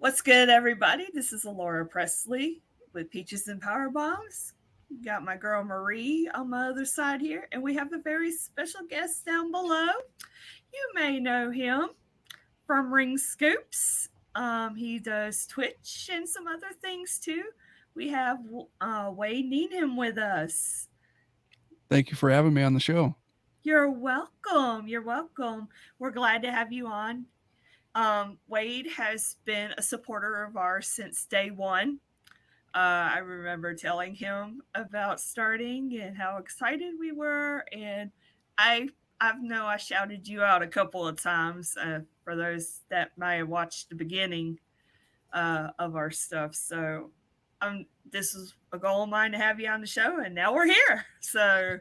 What's good, everybody? This is Laura Presley with Peaches and Power Bombs. Got my girl Marie on my other side here, and we have a very special guest down below. You may know him from Ringscoops. He does Twitch and some other things too. We have Wade Needham with us. Thank you for having me on the show. You're welcome. You're welcome. We're glad to have you on. Wade has been a supporter of ours since day one. I remember telling him about starting and how excited we were, and I I know I shouted you out a couple of times for those that may have watched the beginning of our stuff. So this is a goal of mine to have you on the show, and now we're here. So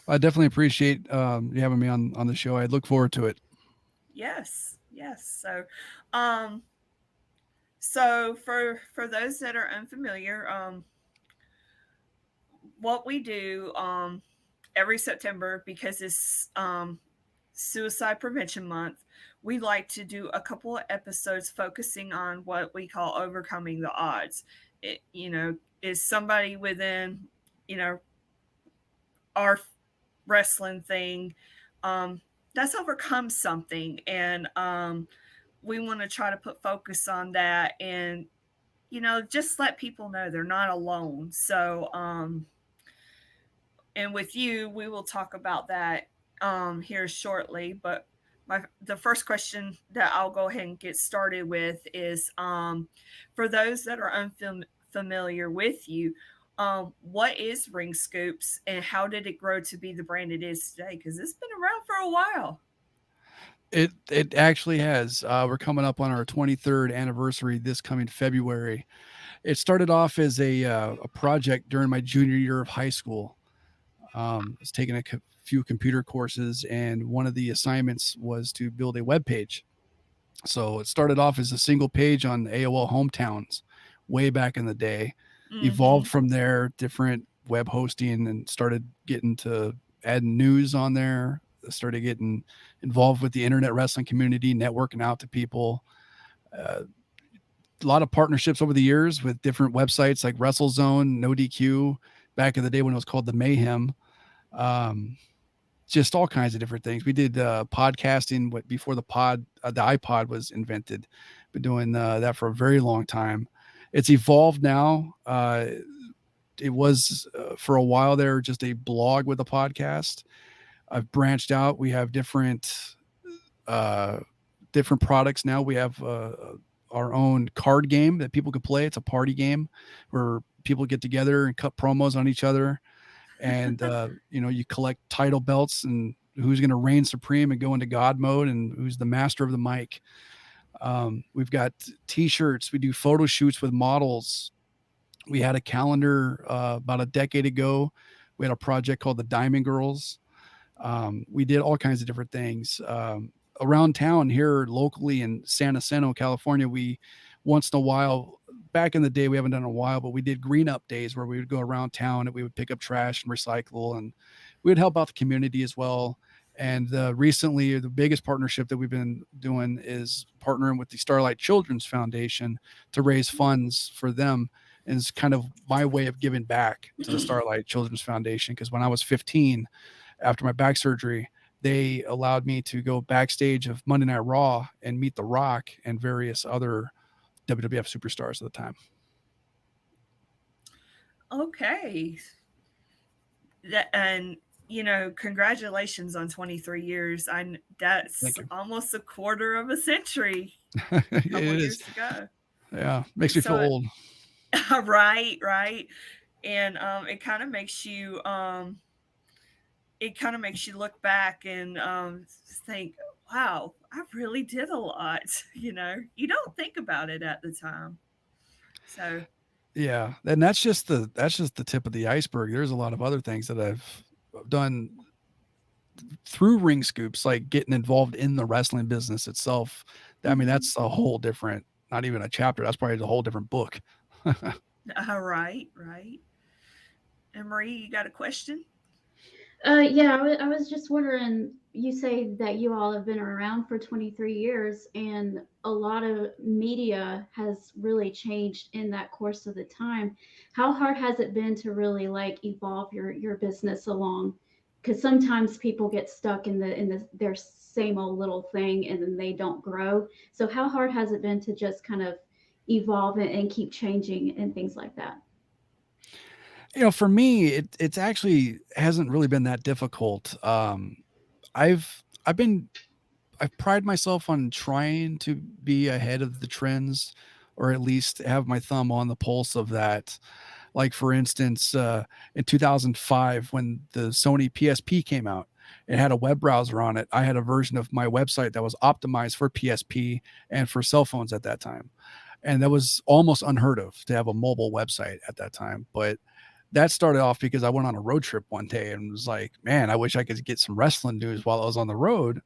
I definitely appreciate you having me on the show. I look forward to it. yes, yes. Um, so for those that are unfamiliar, what we do every September, because it's Suicide Prevention Month, we like to do a couple of episodes focusing on what we call overcoming the odds. Is somebody within, you know, our wrestling thing that's overcome something, and we want to try to put focus on that, and just let people know they're not alone. And with you, we will talk about that here shortly. But the first question that I'll go ahead and get started with is for those that are unfamiliar with you, what is Ring Scoops and how did it grow to be the brand it is today? Because it's been around for a while. It actually has. We're coming up on our 23rd anniversary this coming February. It started off as a project during my junior year of high school. I was taking a few computer courses, and one of the assignments was to build a web page. So it started off as a single page on AOL Hometowns way back in the day. Mm-hmm. Evolved from there, different web hosting, and started getting to adding news on there. Started getting involved with the internet wrestling community, networking out to people. Uh, a lot of partnerships over the years with different websites like WrestleZone, No DQ, back in the day when it was called the Mayhem. Um, just all kinds of different things. We did podcasting before the iPod was invented. Been doing that for a very long time. It's evolved now. It was for a while there just a blog with a podcast. I've branched out. We have uh, different products now. We have our own card game that people can play. It's a party game where people get together and cut promos on each other, and you collect title belts and who's going to reign supreme and go into God mode and who's the master of the mic. We've got T-shirts. We do photo shoots with models. We had a calendar about a decade ago. We had a project called the Diamond Girls. We did all kinds of different things around town here locally in San Jacinto, California. We once in a while, back in the day, we haven't done it in a while, but we did green up days where we would go around town and we would pick up trash and recycle, and we would help out the community as well. And recently, the biggest partnership that we've been doing is partnering with the Starlight Children's Foundation to raise funds for them. And it's kind of my way of giving back to the Starlight Children's Foundation, because when I was 15, after my back surgery, they allowed me to go backstage of Monday Night Raw and meet The Rock and various other WWF superstars at the time. Okay. And congratulations on 23 years. That's Thank you. almost a quarter of a century a It couple is. years ago. Yeah. Makes me feel So old. right, right. And it kind of makes you look back and think, wow, I really did a lot. You don't think about it at the time. So Yeah. And that's just the tip of the iceberg. There's a lot of other things that I've done through ring scoops, like getting involved in the wrestling business itself. I mean, mhm. that's a whole different, not even a chapter. That's probably a whole different book. Right, right. And Marie, you got a question? Yeah, I was just wondering. You say that you all have been around for 23 years, and a lot of media has really changed in that course of the time. How hard has it been to really like evolve your business along? Because sometimes people get stuck in the their same old little thing, and then they don't grow. So how hard has it been to just kind of evolve and keep changing and things like that? For me, it's actually hasn't really been that difficult. I've been I pride myself on trying to be ahead of the trends, or at least have my thumb on the pulse of that. Like for instance, in 2005, when the Sony PSP came out, it had a web browser on it. I had a version of my website that was optimized for PSP and for cell phones at that time, and that was almost unheard of to have a mobile website at that time. But that started off because I went on a road trip one day and was like, man, I wish I could get some wrestling news while I was on the road,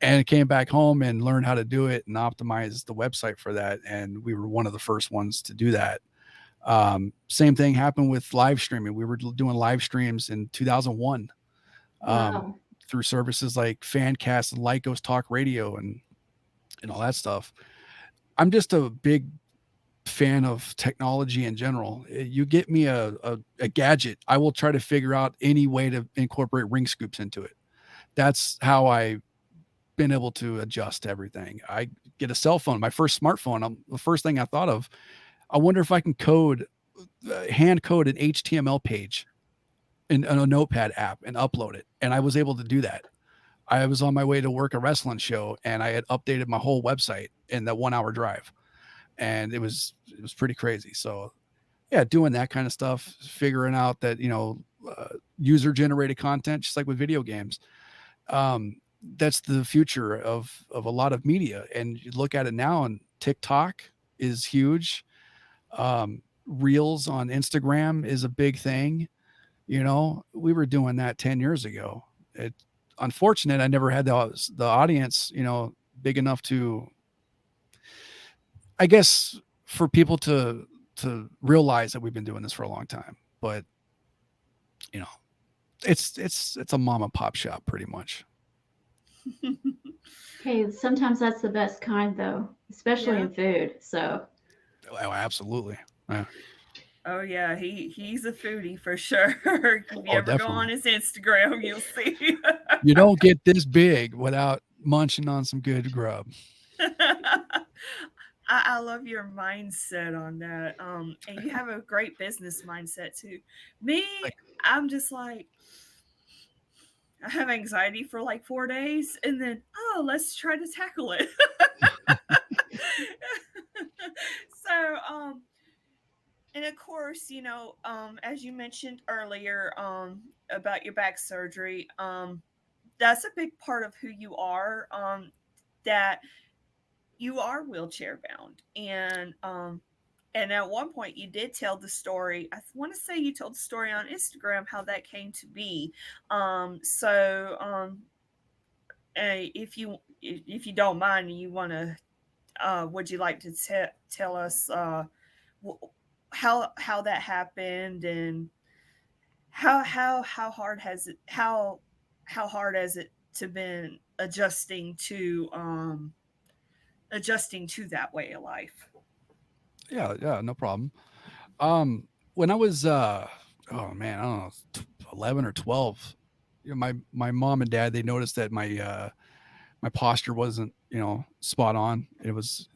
and came back home and learned how to do it and optimize the website for that. And we were one of the first ones to do that. Same thing happened with live streaming. We were doing live streams in 2001, um, Wow. through services like Fancast and Lycos Talk Radio and all that stuff. I'm just a big fan of technology in general. You get me a gadget, I will try to figure out any way to incorporate ring scoops into it. That's how I been able to adjust to everything. I get a cell phone, my first smartphone. The first thing I thought of, I wonder if I can hand code an HTML page in a notepad app and upload it. And I was able to do that. I was on my way to work a wrestling show and I had updated my whole website in that 1 hour drive. And it was pretty crazy. So yeah, doing that kind of stuff, figuring out that, user generated content, just like with video games. That's the future of a lot of media. And you look at it now, and TikTok is huge. Reels on Instagram is a big thing. We were doing that 10 years ago. It unfortunate I never had the audience, big enough to, I guess, for people to realize that we've been doing this for a long time. But, you know, it's a mom and pop shop pretty much. Hey, sometimes that's the best kind, though, especially Yeah. in food. So, Oh, absolutely. Yeah. Oh yeah, he's a foodie for sure. If you Oh, ever go definitely. on his Instagram, you'll see. You don't get this big without munching on some good grub. I love your mindset on that. And you have a great business mindset too. Me, Like, I'm just like I have anxiety for like 4 days, and then let's try to tackle it. so and of course, as you mentioned earlier, about your back surgery, that's a big part of who you are. That you are wheelchair bound, and at one point you did tell the story. I want to say you told the story on Instagram how that came to be. If you don't mind, you want to, would you like to tell us how that happened, and how hard has it how hard has it to been adjusting to that way of life? yeah, yeah, no problem. When I was, oh man, I don't know, 11 or 12, my mom and dad, they noticed that my posture wasn't, spot on. It was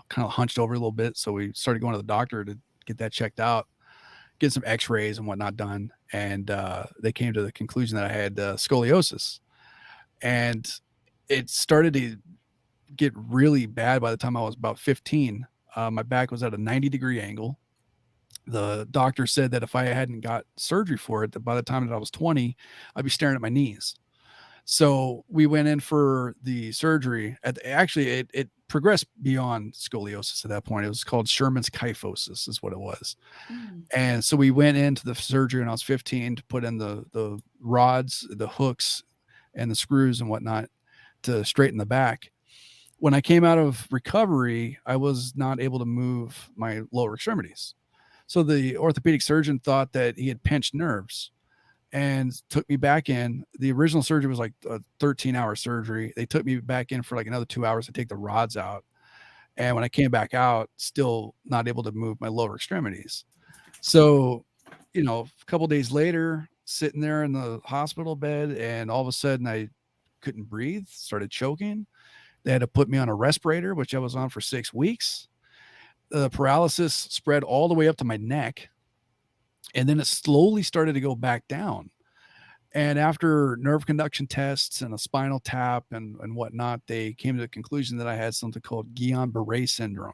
kind of hunched over a little bit. So we started going to the doctor to get that checked out, get some x-rays and whatnot done. And, they came to the conclusion that I had, scoliosis, and it started to get really bad by the time I was about 15. My back was at a 90-degree angle. The doctor said that if I hadn't got surgery for it, that by the time that I was 20, I'd be staring at my knees. So we went in for the surgery. Actually, it progressed beyond scoliosis at that point. It was called Sherman's kyphosis, is what it was. Mm. And so we went into the surgery when I was 15 to put in the rods, the hooks, and the screws and whatnot to straighten the back. When I came out of recovery, I was not able to move my lower extremities. So the orthopedic surgeon thought that he had pinched nerves. and took me back in. The original surgery was like a 13-hour surgery. They took me back in for like another 2 hours to take the rods out. And when I came back out, still not able to move my lower extremities. So, a couple days later, sitting there in the hospital bed, and all of a sudden I couldn't breathe, started choking. They had to put me on a respirator, which I was on for 6 weeks. The paralysis spread all the way up to my neck, and then it slowly started to go back down. And after nerve conduction tests and a spinal tap and whatnot, they came to the conclusion that I had something called Guillain-Barré syndrome,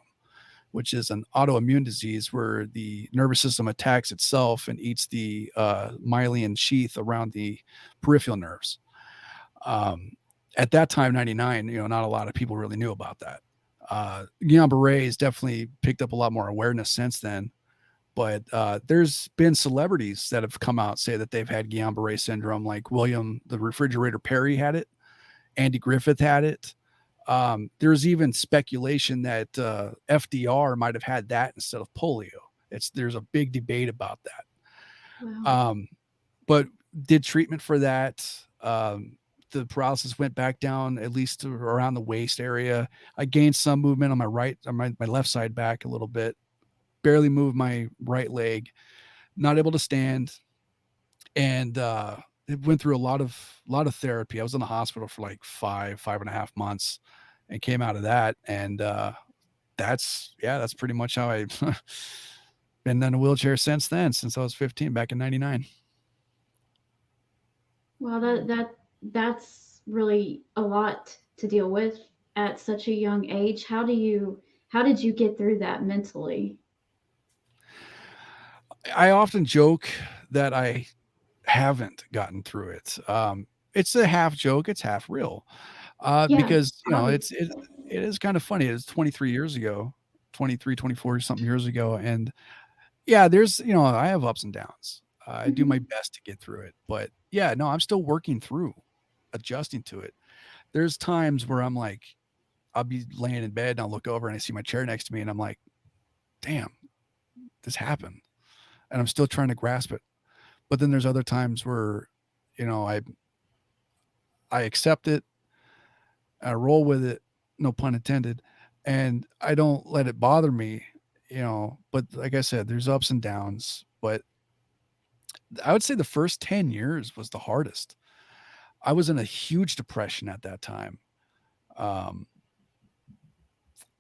which is an autoimmune disease where the nervous system attacks itself and eats the myelin sheath around the peripheral nerves. Um, at that time, 99, not a lot of people really knew about that. Guillain-Barré has definitely picked up a lot more awareness since then. But there's been celebrities that have come out say that they've had Guillain-Barré syndrome, like William the Refrigerator Perry had it, Andy Griffith had it. There's even speculation that FDR might have had that instead of polio. There's a big debate about that. Wow. But did treatment for that. The paralysis went back down at least to around the waist area. I gained some movement on my left side back a little bit. Barely moved my right leg, not able to stand, and it went through a lot of therapy. I was in the hospital for like 5.5 months, and came out of that. And that's pretty much how I been in a wheelchair since I was 15 back in '99. Well, that's really a lot to deal with at such a young age. How did you get through that mentally? I often joke that I haven't gotten through it. It's a half joke, it's half real. Yeah, Because obviously. it is kind of funny. It's 23 years ago, 23, 24 something years ago, and yeah, there's I have ups and downs. I do my Hmm. best to get through it, but yeah, no, I'm still working through adjusting to it. There's times where I'm like, I'll be laying in bed and I'll look over and I see my chair next to me and I'm like, damn, this happened, and I'm still trying to grasp it. But then there's other times where, you know, I I accept it, I roll with it, no pun intended, and I don't let it bother me. But like I said, there's ups and downs. But I would say the first 10 years was the hardest. I was in a huge depression at that time. Um,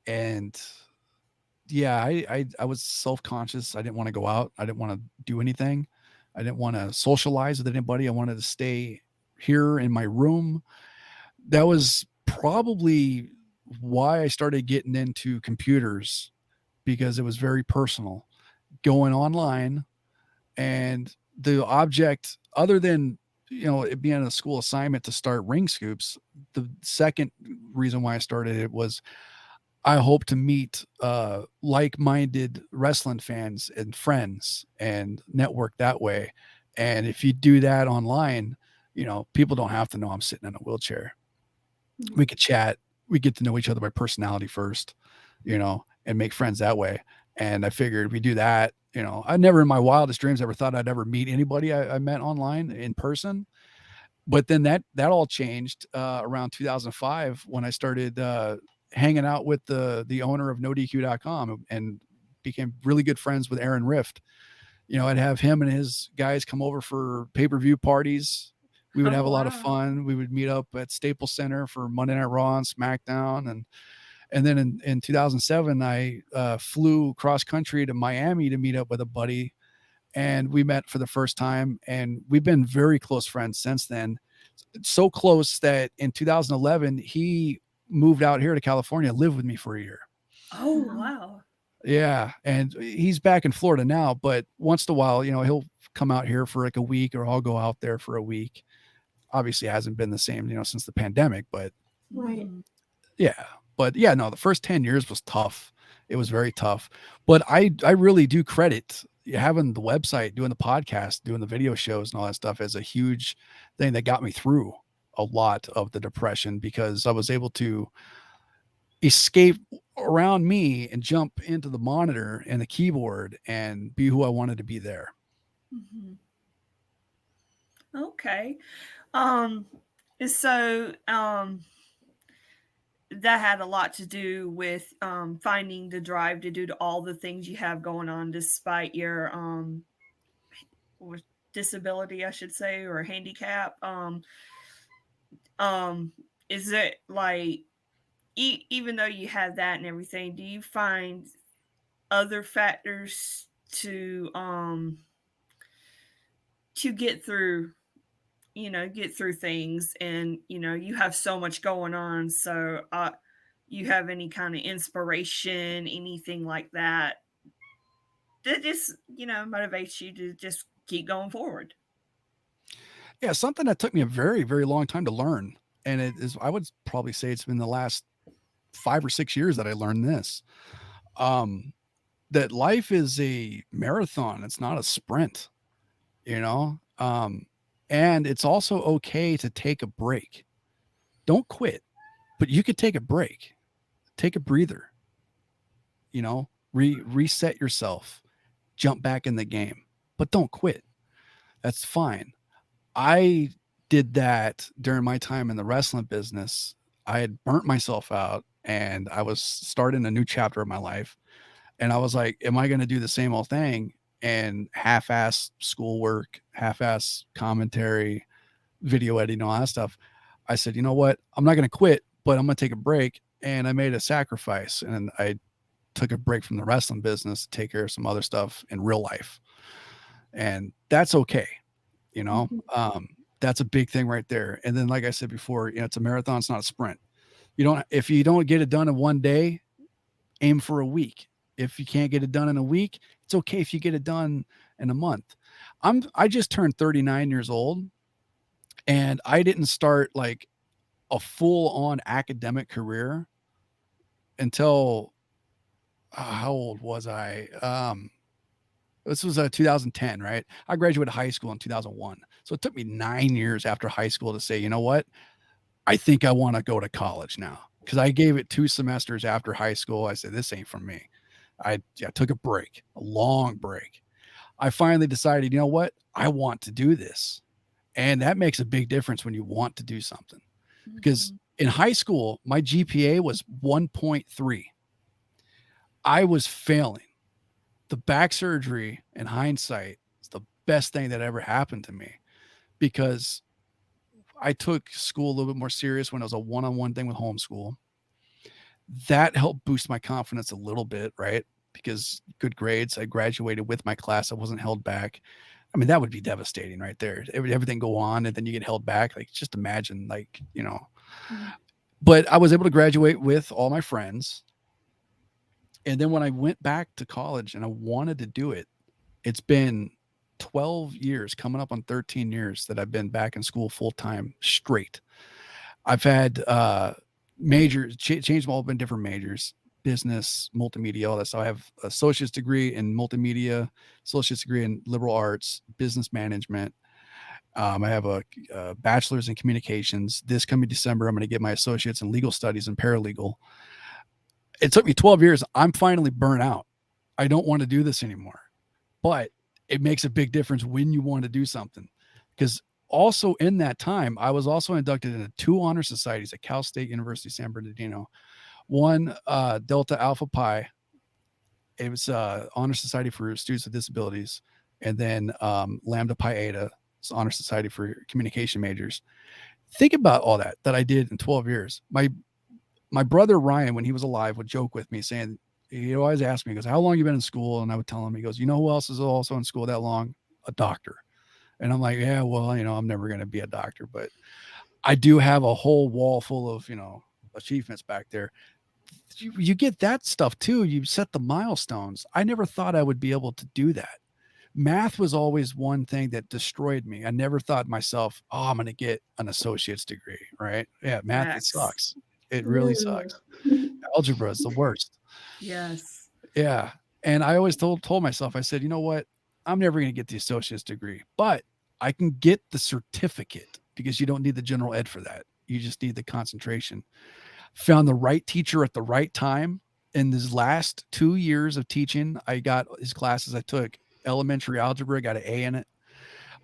and yeah, I was self conscious. I didn't want to go out. I didn't want to do anything. I didn't want to socialize with anybody. I wanted to stay here in my room. That was probably why I started getting into computers, because it was very personal. Going online, and the object, other than it being a school assignment to start Ringscoops, the second reason why I started it was I hope to meet like-minded wrestling fans and friends and network that way. And if you do that online, people don't have to know I'm sitting in a wheelchair. We could chat, we get to know each other by personality first, and make friends that way. And I figured if we do that, I never in my wildest dreams ever thought I'd ever meet anybody I met online in person. But then that all changed around 2005 when I started hanging out with the owner of NoDQ.com and became really good friends with Aaron Rift. I'd have him and his guys come over for pay-per-view parties. We would Oh, have a lot of wow. fun. We would meet up at Staples Center for Monday Night Raw and SmackDown, and then in 2007 I flew cross country to Miami to meet up with a buddy, and we met for the first time, and we've been very close friends since then. So close that in 2011 he moved out here to California, lived with me for a year. Oh, Wow. wow. Yeah, and he's back in Florida now, but once in a while, he'll come out here for like a week, or I'll go out there for a week. Obviously, it hasn't been the same, since the pandemic, but Right. Mhm. yeah. But yeah, no, the first 10 years was tough. It was very tough. But I really do credit having the website, doing the podcast, doing the video shows and all that stuff as a huge thing that got me through a lot of the depression, because I was able to escape around me and jump into the monitor and the keyboard and be who I wanted to be there. Mhm. Okay. Um, so that had a lot to do with finding the drive to do to all the things you have going on despite your or disability, I should say, or handicap. Um, is it like even though you have that and everything, do you find other factors to get through, get through things, and you have so much going on, so you have any kind of inspiration, anything like that just motivates you to just keep going forward? Yeah, something that took me a very, very long time to learn. And it is, I would probably say it's been the last 5 or 6 years that I learned this. Um, that life is a marathon, it's not a sprint, you know? And it's also okay to take a break. Don't quit, but you could take a break, take a breather, reset yourself, jump back in the game, but don't quit. That's fine. I did that during my time in the wrestling business. I had burnt myself out and I was starting a new chapter of my life. And I was like, am I going to do the same old thing and half ass schoolwork, half ass commentary, video editing, all that stuff? I said, you know what? I'm not going to quit, but I'm going to take a break. And I made a sacrifice and I took a break from the wrestling business to take care of some other stuff in real life. And that's okay. You know, Mhm. that's a big thing right there. And then, like I said before, it's a marathon, it's not a sprint. If you don't get it done in one day, aim for a week. If you can't get it done in a week, it's okay if you get it done in a month. I just turned 39 years old and I didn't start like a full on academic career until how old was I? This was 2010, right? I graduated high school in 2001. So it took me 9 years after high school to say, you know what? I think I want to go to college now because I gave it 2 semesters after high school. I said, this ain't for me. I took a break, a long break. I finally decided, you know what? I want to do this. And that makes a big difference when you want to do something. Because Hmm. in high school, my GPA was 1.3. I was failing. The back surgery, in hindsight, is the best thing that ever happened to me because I took school a little bit more serious when it was a one-on-one thing with homeschool. That helped boost my confidence a little bit, right? Because good grades, I graduated with my class. I wasn't held back. I mean, that would be devastating right there. Everything go on and then you get held back. Like, just imagine, Mm. but I was able to graduate with all my friends. And then when I went back to college and I wanted to do it, it's been 12 years, coming up on 13 years that I've been back in school full time straight. I've had majors, changed them all, been different majors, business, multimedia, all that. So I have associate's degree in multimedia, associate's degree in liberal arts, business management. I have a bachelor's in communications. This coming December, I'm going to get my associates in legal studies and paralegal. It took me 12 years. I'm finally burnt out. I don't want to do this anymore. But it makes a big difference when you want to do something. Because also in that time, I was also inducted into 2 honor societies at Cal State University, San Bernardino. One, Delta Alpha Pi. It was honor society for students with disabilities. And then Lambda Pi Eta, it's honor society for communication majors. Think about all that I did in 12 years. My brother Ryan, when he was alive, would joke with me saying, he always asked me, he goes, how long you been in school? And I would tell him, he goes, you know who else is also in school that long? A doctor. And I'm like, yeah, well, I'm never going to be a doctor, but I do have a whole wall full of, achievements back there. You get that stuff too. You set the milestones. I never thought I would be able to do that. Math was always one thing that destroyed me. I never thought myself, oh, I'm going to get an associate's degree, right? Yeah, math, it Facts. sucks. It really Ugh. sucks. Algebra is the worst. Yes. Yeah. And I always told myself, I said, you know what? I'm never going to get the associate's degree, but I can get the certificate because you don't need the general ed for that. You just need the concentration. Found the right teacher at the right time. In his last 2 years of teaching, I got his classes. I took elementary algebra, got an A in it.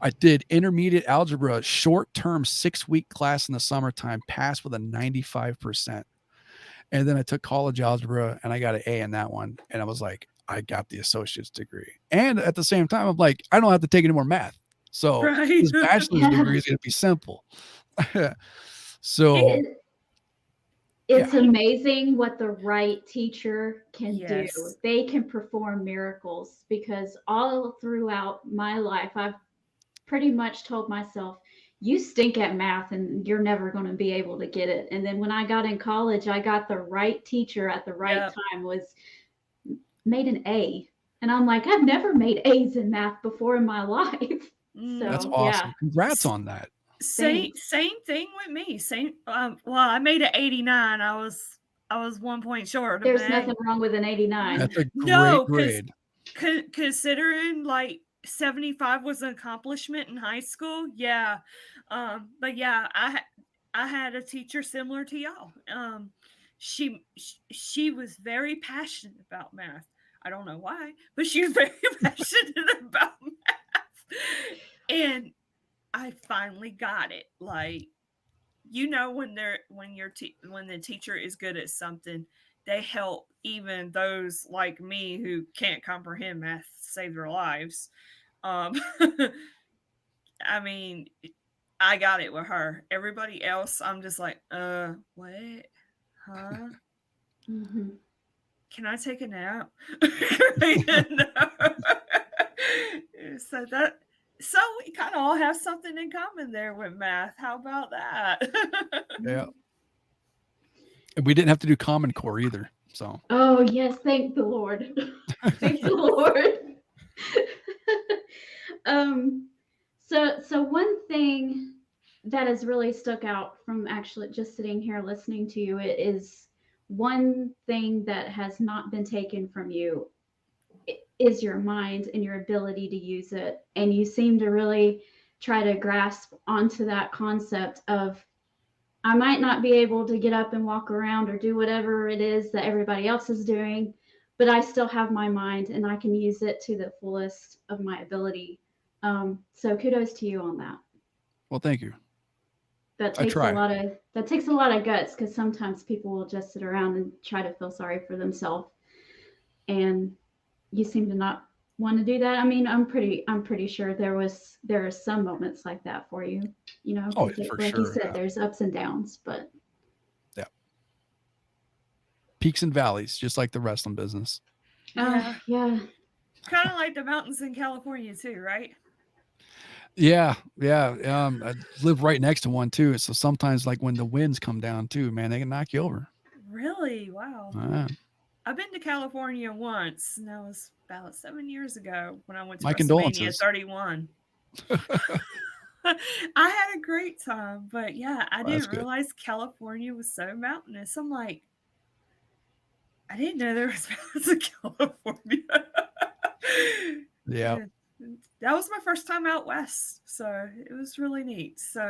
I did intermediate algebra, short-term 6-week class in the summertime, passed with a 95%. And then I took college algebra and I got an A in that one. And I was like, I got the associate's degree. And at the same time, I'm like, I don't have to take any more math. So Right. this bachelor's Yeah. degree is going to be simple. So It, yeah, it's amazing what the right teacher can do. Yes. They can perform miracles because all throughout my life, I've pretty much told myself, you stink at math and you're never going to be able to get it. And then when I got in college, I got the right teacher at the right Yep. time, was made an A. And I'm like, I've never made A's in math before in my life. that's So, Mm. yeah, awesome. Congrats on that. Same thanks. same thing with me. Same. Well, I made an 89. I was 1 point short of There's an A. nothing wrong with an 89. That's a great No, because grade. considering like 75 was an accomplishment in high school, yeah. But yeah, I had a teacher similar to y'all. She was very passionate about math. I don't know why, but she was very passionate about math, and I finally got it. Like, when when the teacher is good at something, they help even those like me who can't comprehend math save their lives. Um, I mean, I got it with her. Everybody else, I'm just like, what? Huh? Mm-hmm. Can I take a nap? so that so we kind of all have something in common there with math. How about that? Yeah. And we didn't have to do Common Core either. So Oh, yes, thank the Lord. Thank the Lord. um, so one thing that has really stuck out from actually just sitting here listening to you, it is one thing that has not been taken from you is your mind and your ability to use it. And you seem to really try to grasp onto that concept of, I might not be able to get up and walk around or do whatever it is that everybody else is doing, but I still have my mind and I can use it to the fullest of my ability. So kudos to you on that. well, thank you. That I takes a try. lot of guts, because sometimes people will just sit around and try to feel sorry for themselves, and you seem to not want to do that. I mean, I'm pretty sure there are some moments like that for you, Oh, because for like you sure. said, there's ups and downs, but Yeah. Peaks and valleys, just like the wrestling business. Yeah. yeah. Kind of like the mountains in California too, right? Yeah, yeah. I live right next to one too. So sometimes, like when the winds come down too, man, they can knock you over. Really? Wow. Uh, I've been to California once, and that was about 7 years ago when I went to my WrestleMania condolences. 31. I had a great time, but yeah, I That's didn't good. realize California was so mountainous. I'm like, I didn't know there was mountains in California. Yeah. Yeah, that was my first time out west, so it was really neat. So,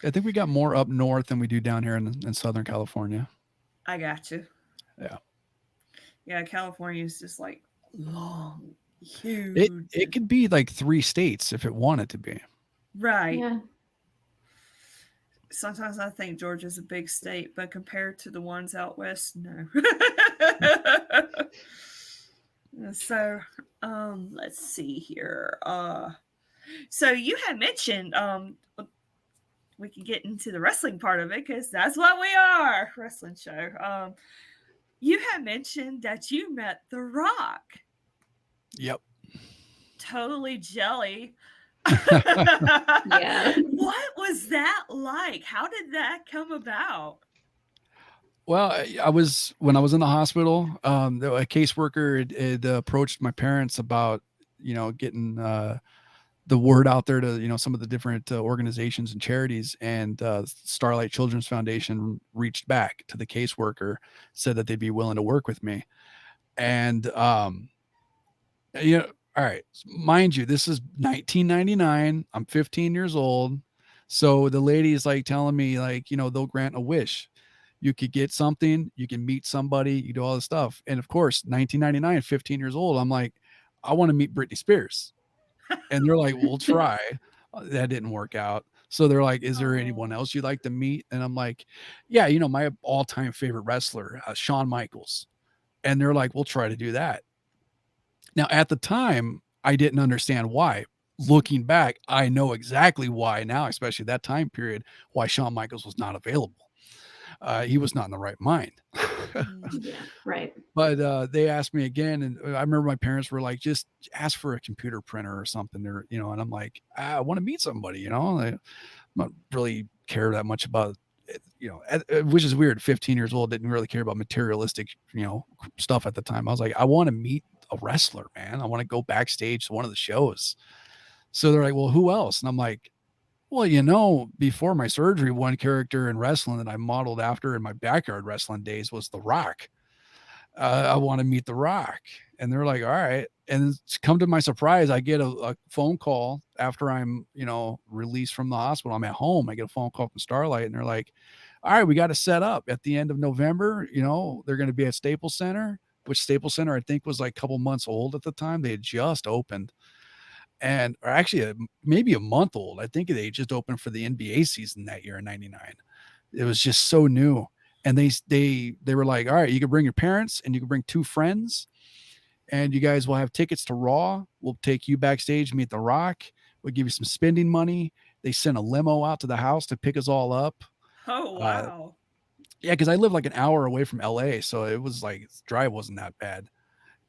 I think we got more up north than we do down here in Southern California. I got you. Yeah. Yeah, California is just like long, It huge. it could be like 3 states if it wanted to be. Right. Yeah. Sometimes I think Georgia's a big state, but compared to the ones out west, no. So, let's see here. So you had mentioned, we can get into the wrestling part of it because that's what we are, wrestling show. You had mentioned that you met The Rock. Yep. Totally jelly. Yeah. What was that like? How did that come about? Well, I was when I was in the hospital. A caseworker had approached my parents about getting the word out there to some of the different organizations and charities, and Starlight Children's Foundation reached back to the caseworker, said that they'd be willing to work with me, and all right, mind you, this is 1999. I'm 15 years old, so the lady is like telling me like they'll grant a wish. You could get something, you can meet somebody, you do all this stuff, and of course, 1999, 15 years old, I'm like, I want to meet Britney Spears. And they're like, "We'll try." That didn't work out. So they're like, "Is there anyone Oh. else you'd like to meet?" And I'm like, "Yeah, my all-time favorite wrestler, Shawn Michaels." And they're like, "We'll try to do that." Now, at the time, I didn't understand why. Looking back, I know exactly why now, especially that time period, why Shawn Michaels was not available. He was not in the right mind. Mm. Yeah, right. But they asked me again, and I remember my parents were like, "Just ask for a computer printer or something," or and I'm like, "I want to meet somebody," I don't really care that much about it, which is weird. 15 years old, didn't really care about materialistic, stuff at the time. I was like, I want to meet a wrestler, man. I want to go backstage to one of the shows. So they're like, well, who else? And I'm like, well, before my surgery, one character in wrestling that I modeled after in my backyard wrestling days was The Rock. I want to meet The Rock. And they're like, all right. And come to my surprise, I get a phone call after I'm, released from the hospital. I'm at home. I get a phone call from Starlight, and they're like, all right, we got to set up at the end of November. They're going to be at Staples Center, which Staples Center, I think, was like a couple months old at the time. They had just opened, and or actually maybe a month old. I think they just opened for the NBA season that year in '99. It was just so new. And they were like, all right, you can bring your parents and you can bring two friends, and you guys will have tickets to Raw. We'll take you backstage, meet The Rock. We'll give you some spending money. They sent a limo out to the house to pick us all up. Oh, Uh, wow. yeah, because I live like an hour away from LA, so it was like the drive wasn't that bad.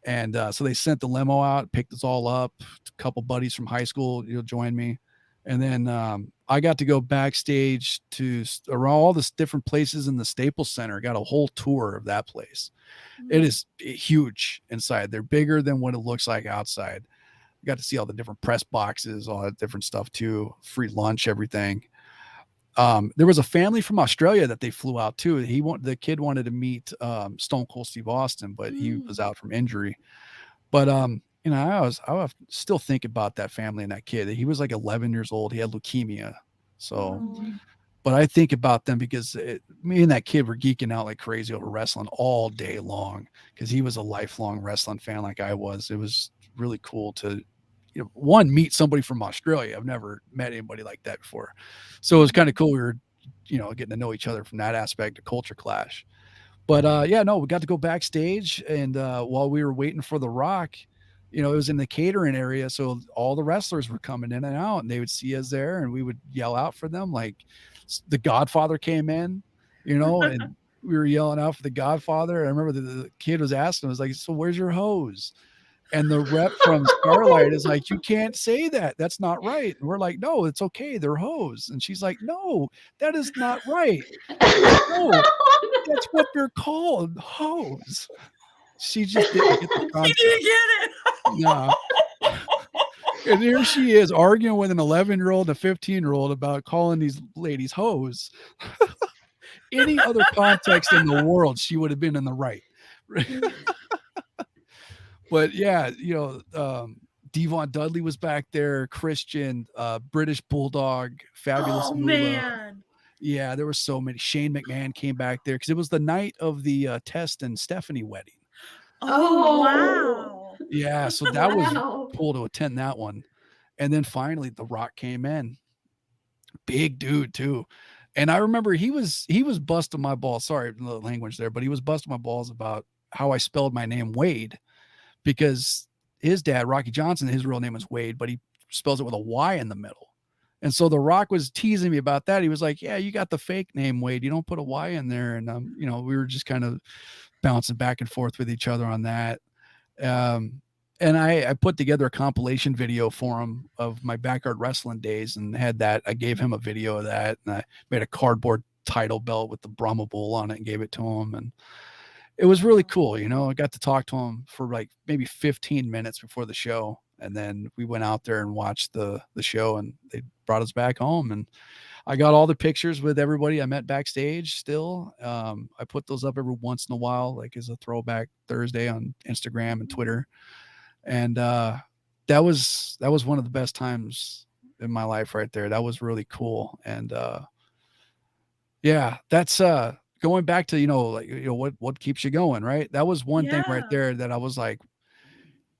And so they sent the limo out, picked us all up. A couple buddies from high school, joined me. And then I got to go backstage to around all the different places in the Staples Center. Got a whole tour of that place. It Mm. is huge inside. They're bigger than what it looks like outside. Got to see all the different press boxes, all that different stuff too. Free lunch, everything. There was a family from Australia that they flew out too. The kid wanted to meet Stone Cold Steve Austin, but he was Mm. out from injury. But I still think about that family and that kid. He was like 11 years old. He had leukemia. So, Oh. Mhm. but I think about them because me and that kid were geeking out like crazy over wrestling all day long because he was a lifelong wrestling fan like I was. It was really cool to, one, meet somebody from Australia. I've never met anybody like that before. So it was kind of Mhm. cool. We were, getting to know each other from that aspect of culture clash. But yeah, no, we got to go backstage, and while we were waiting for The Rock, it was in the catering area, so all the wrestlers were coming in and out, and they would see us there, and we would yell out for them. Like the Godfather came in, and we were yelling out for the Godfather. I remember the kid was asking, was like, "So where's your hose?" And the rep from Starlight is like, "You can't say that. That's not right." And we're like, "No, it's okay. They're hose." And she's like, "No, that is not right." "No, that's what they're called, hoes." She just didn't get the He didn't concept. get it. Nah. And here she is arguing with an 11-year-old and a 15-year-old about calling these ladies hoes. Any other context in the world, she would have been in the right. But yeah, Devon Dudley was back there, Christian, British Bulldog, Fabulous Oh, Moolah. man. Yeah, there were so many. Shane McMahon came back there because it was the night of the Test and Stephanie wedding. Oh, Oh, wow. Yeah, so that was wow. cool to attend that one. And then finally The Rock came in. Big dude too. And I remember he was busting my balls. Sorry, the language there, but he was busting my balls about how I spelled my name Wade because his dad, Rocky Johnson, his real name is Wade, but he spells it with a Y in the middle. And so The Rock was teasing me about that. He was like, "Yeah, you got the fake name Wade. You don't put a Y in there." And we were just kind of bouncing back and forth with each other on that. Um, and I put together a compilation video for him of my backyard wrestling days and had that. I gave him a video of that, and I made a cardboard title belt with the Brahma Bull on it and gave it to him. And it was really Wow. cool. I got to talk to him for like maybe 15 minutes before the show. And then we went out there and watched the show, and they brought us back home. And I got all the pictures with everybody I met backstage still. I put those up every once in a while, like as a throwback Thursday on Instagram and Twitter. And that was one of the best times in my life right there. That was really cool. And yeah, that's going back to, like, what keeps you going, right? That was one thing right Yeah. there that I was like,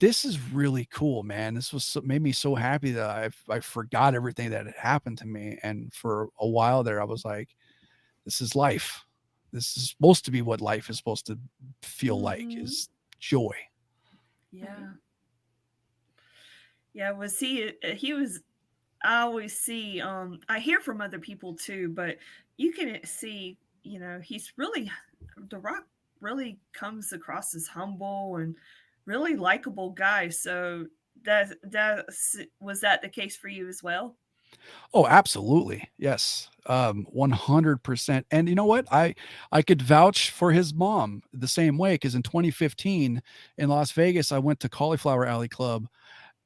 this is really cool, man. This was made me so happy that I forgot everything that had happened to me. And for a while there, I was like, this is life. This is supposed to be what life is supposed to feel like, Mm-hmm. is joy. Right. Yeah. Yeah. Was he was, I always see, I hear from other people too, but you can see, he's really, The Rock really comes across as humble and really likable guy. So that was that the case for you as well? Oh, absolutely. Yes. 100%. And you know what? I could vouch for his mom the same way, because in 2015 in Las Vegas, I went to Cauliflower Alley Club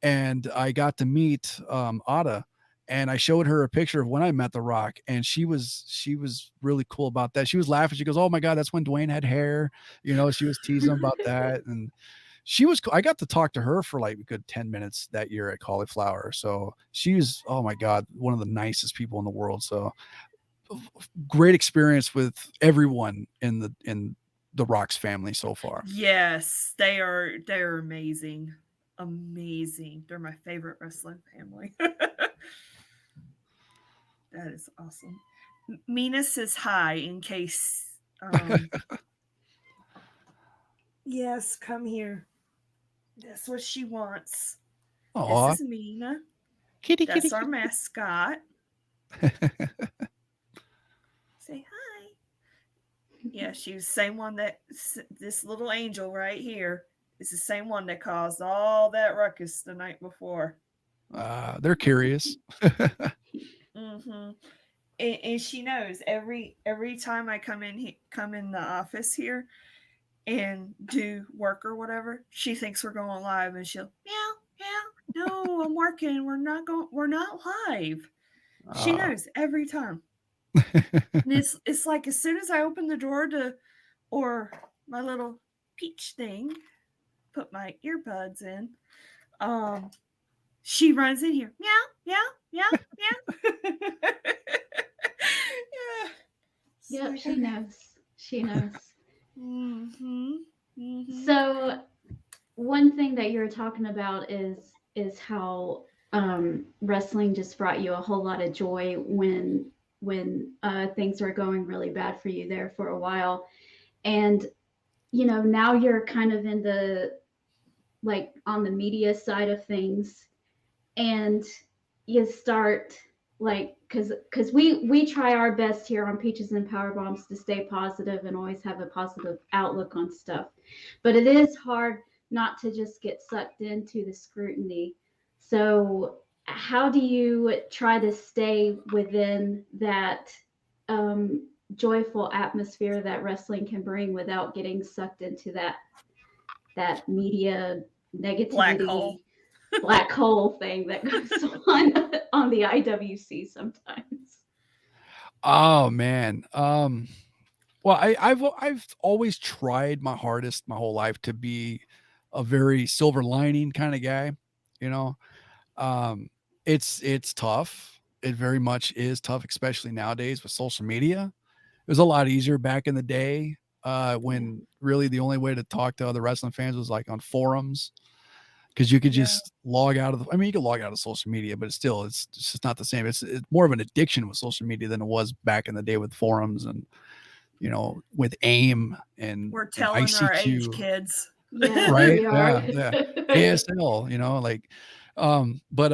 and I got to meet Ada, and I showed her a picture of when I met The Rock, and she was really cool about that. She was laughing. She goes, "Oh my god, that's when Dwayne had hair." She was teasing about that, and she was I got to talk to her for like a good 10 minutes that year at Cauliflower. So she's, oh my god, one of the nicest people in the world. So great experience with everyone in the Rock's family so far. Yes, they're amazing. Amazing. They're my favorite wrestling family. That is awesome. Mina says hi in case. Yes, come here. That's what she wants. This Aw. is Mina. Kitty, kitty, That's our kitty. mascot. Say hi. Yeah, she's the same one that this little angel right here is the same one that caused all that ruckus the night before. They're curious. Mm-hmm. And she knows every time I come in the office here and do work or whatever, she thinks we're going live, and she'll meow meow. No, I'm working. We're not live. She Uh, knows every time. And it's like as soon as I open the door to or my little peach thing, put my earbuds in, um, she runs in here. Meow, meow, meow, meow. Yeah. Yep, So, she knows. She knows. mm-hmm. Mm-hmm. So one thing that you're talking about is how wrestling just brought you a whole lot of joy when things were going really bad for you there for a while, and now you're kind of in the like on the media side of things, and you start like because we try our best here on Peaches and Power Bombs to stay positive and always have a positive outlook on stuff, but it is hard not to just get sucked into the scrutiny. So how do you try to stay within that joyful atmosphere that wrestling can bring without getting sucked into that media Black hole. negativity black hole thing that goes on the IWC sometimes. oh man. Well, I've always tried my hardest my whole life to be a very silver lining kind of guy. You know, um, it's tough. It very much is tough, especially nowadays with social media. It was a lot easier back in the day, Yeah. when really the only way to talk to other wrestling fans was like on forums, because you could Yeah. just log out of the. I mean, you can log out of social media, but it's just not the same. It's more of an addiction with social media than it was back in the day with forums and with AIM We're and telling our age, ICQ, kids. Yes, right? we are. Yeah, yeah. ASL, like, but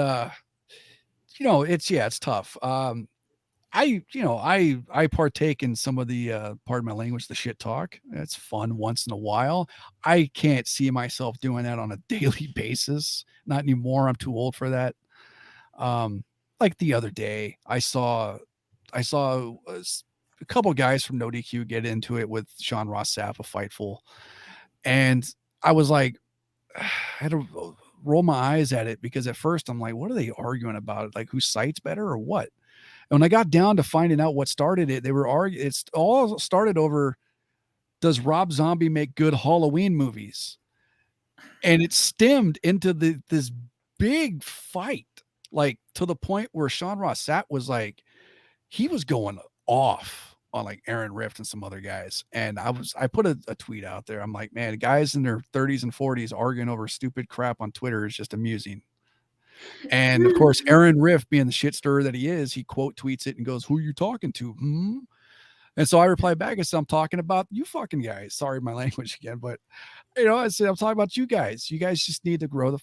it's yeah, it's tough. I partake in some of the pardon my language, the shit talk. It's fun once in a while. I can't see myself doing that on a daily basis. Not anymore. I'm too old for that. Um, like the other day, I saw a couple guys from No DQ get into it with Sean Ross Sapp of Fightful, and I was like, I had to roll my eyes at it, because at first I'm like, what are they arguing about? Like, whose site's better or what? And when I got down to finding out what started it, they were arguing. It's all started over, does Rob Zombie make good Halloween movies? And it stemmed into this big fight, like to the point where Sean Ross Sapp was like, he was going off on like Aaron Rift and some other guys. And I put a tweet out there. I'm like, man, guys in their 30s and 40s arguing over stupid crap on Twitter is just amusing. And of course, Aaron Rift, being the shit stirrer that he is, he quote tweets it and goes, "Who are you talking to?" Hmm? And so I replied back and said, "I'm talking about you fucking guys." Sorry, my language again, but I said, "I'm talking about you guys. You guys just need to grow the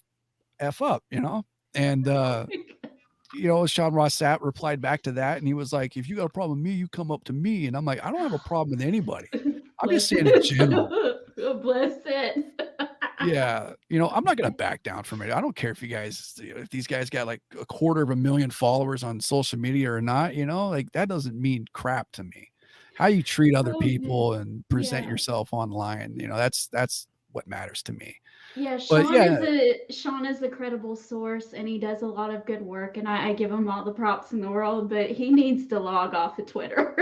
f up, you know." And Sean Ross Sapp replied back to that, and he was like, "If you got a problem with me, you come up to me." And I'm like, "I don't have a problem with anybody. I'm just Bless saying in general." it. Bless it. Yeah, I'm not gonna back down from it. I don't care if these guys got like 250,000 followers on social media or not, like that doesn't mean crap to me. How you treat other Oh man. people and present Yeah. yourself online, that's what matters to me. Yeah, But yeah, Sean is a credible source and he does a lot of good work and I give him all the props in the world, but he needs to log off of Twitter.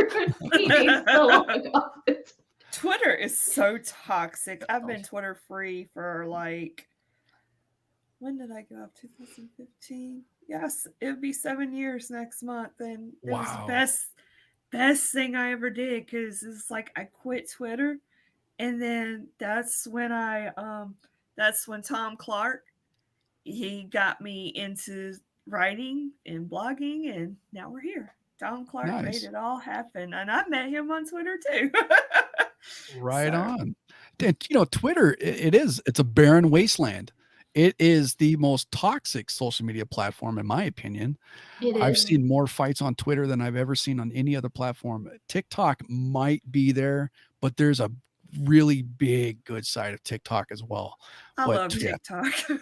He needs to log off it. Twitter is so toxic. I've been Twitter free for like, when did I go up? 2015. Yes, it'll be 7 years next month, and it was the wow. best thing I ever did because it's like I quit Twitter, and then that's when Tom Clark, he got me into writing and blogging, and now we're here. Tom Clark made Nice. it all happen, and I met him on Twitter too. Right So on. And, Twitter, it's a barren wasteland. It is the most toxic social media platform, in my opinion. It I've is. seen more fights on Twitter than I've ever seen on any other platform. TikTok might be there, but there's a really big good side of TikTok as well. I But love yeah, TikTok.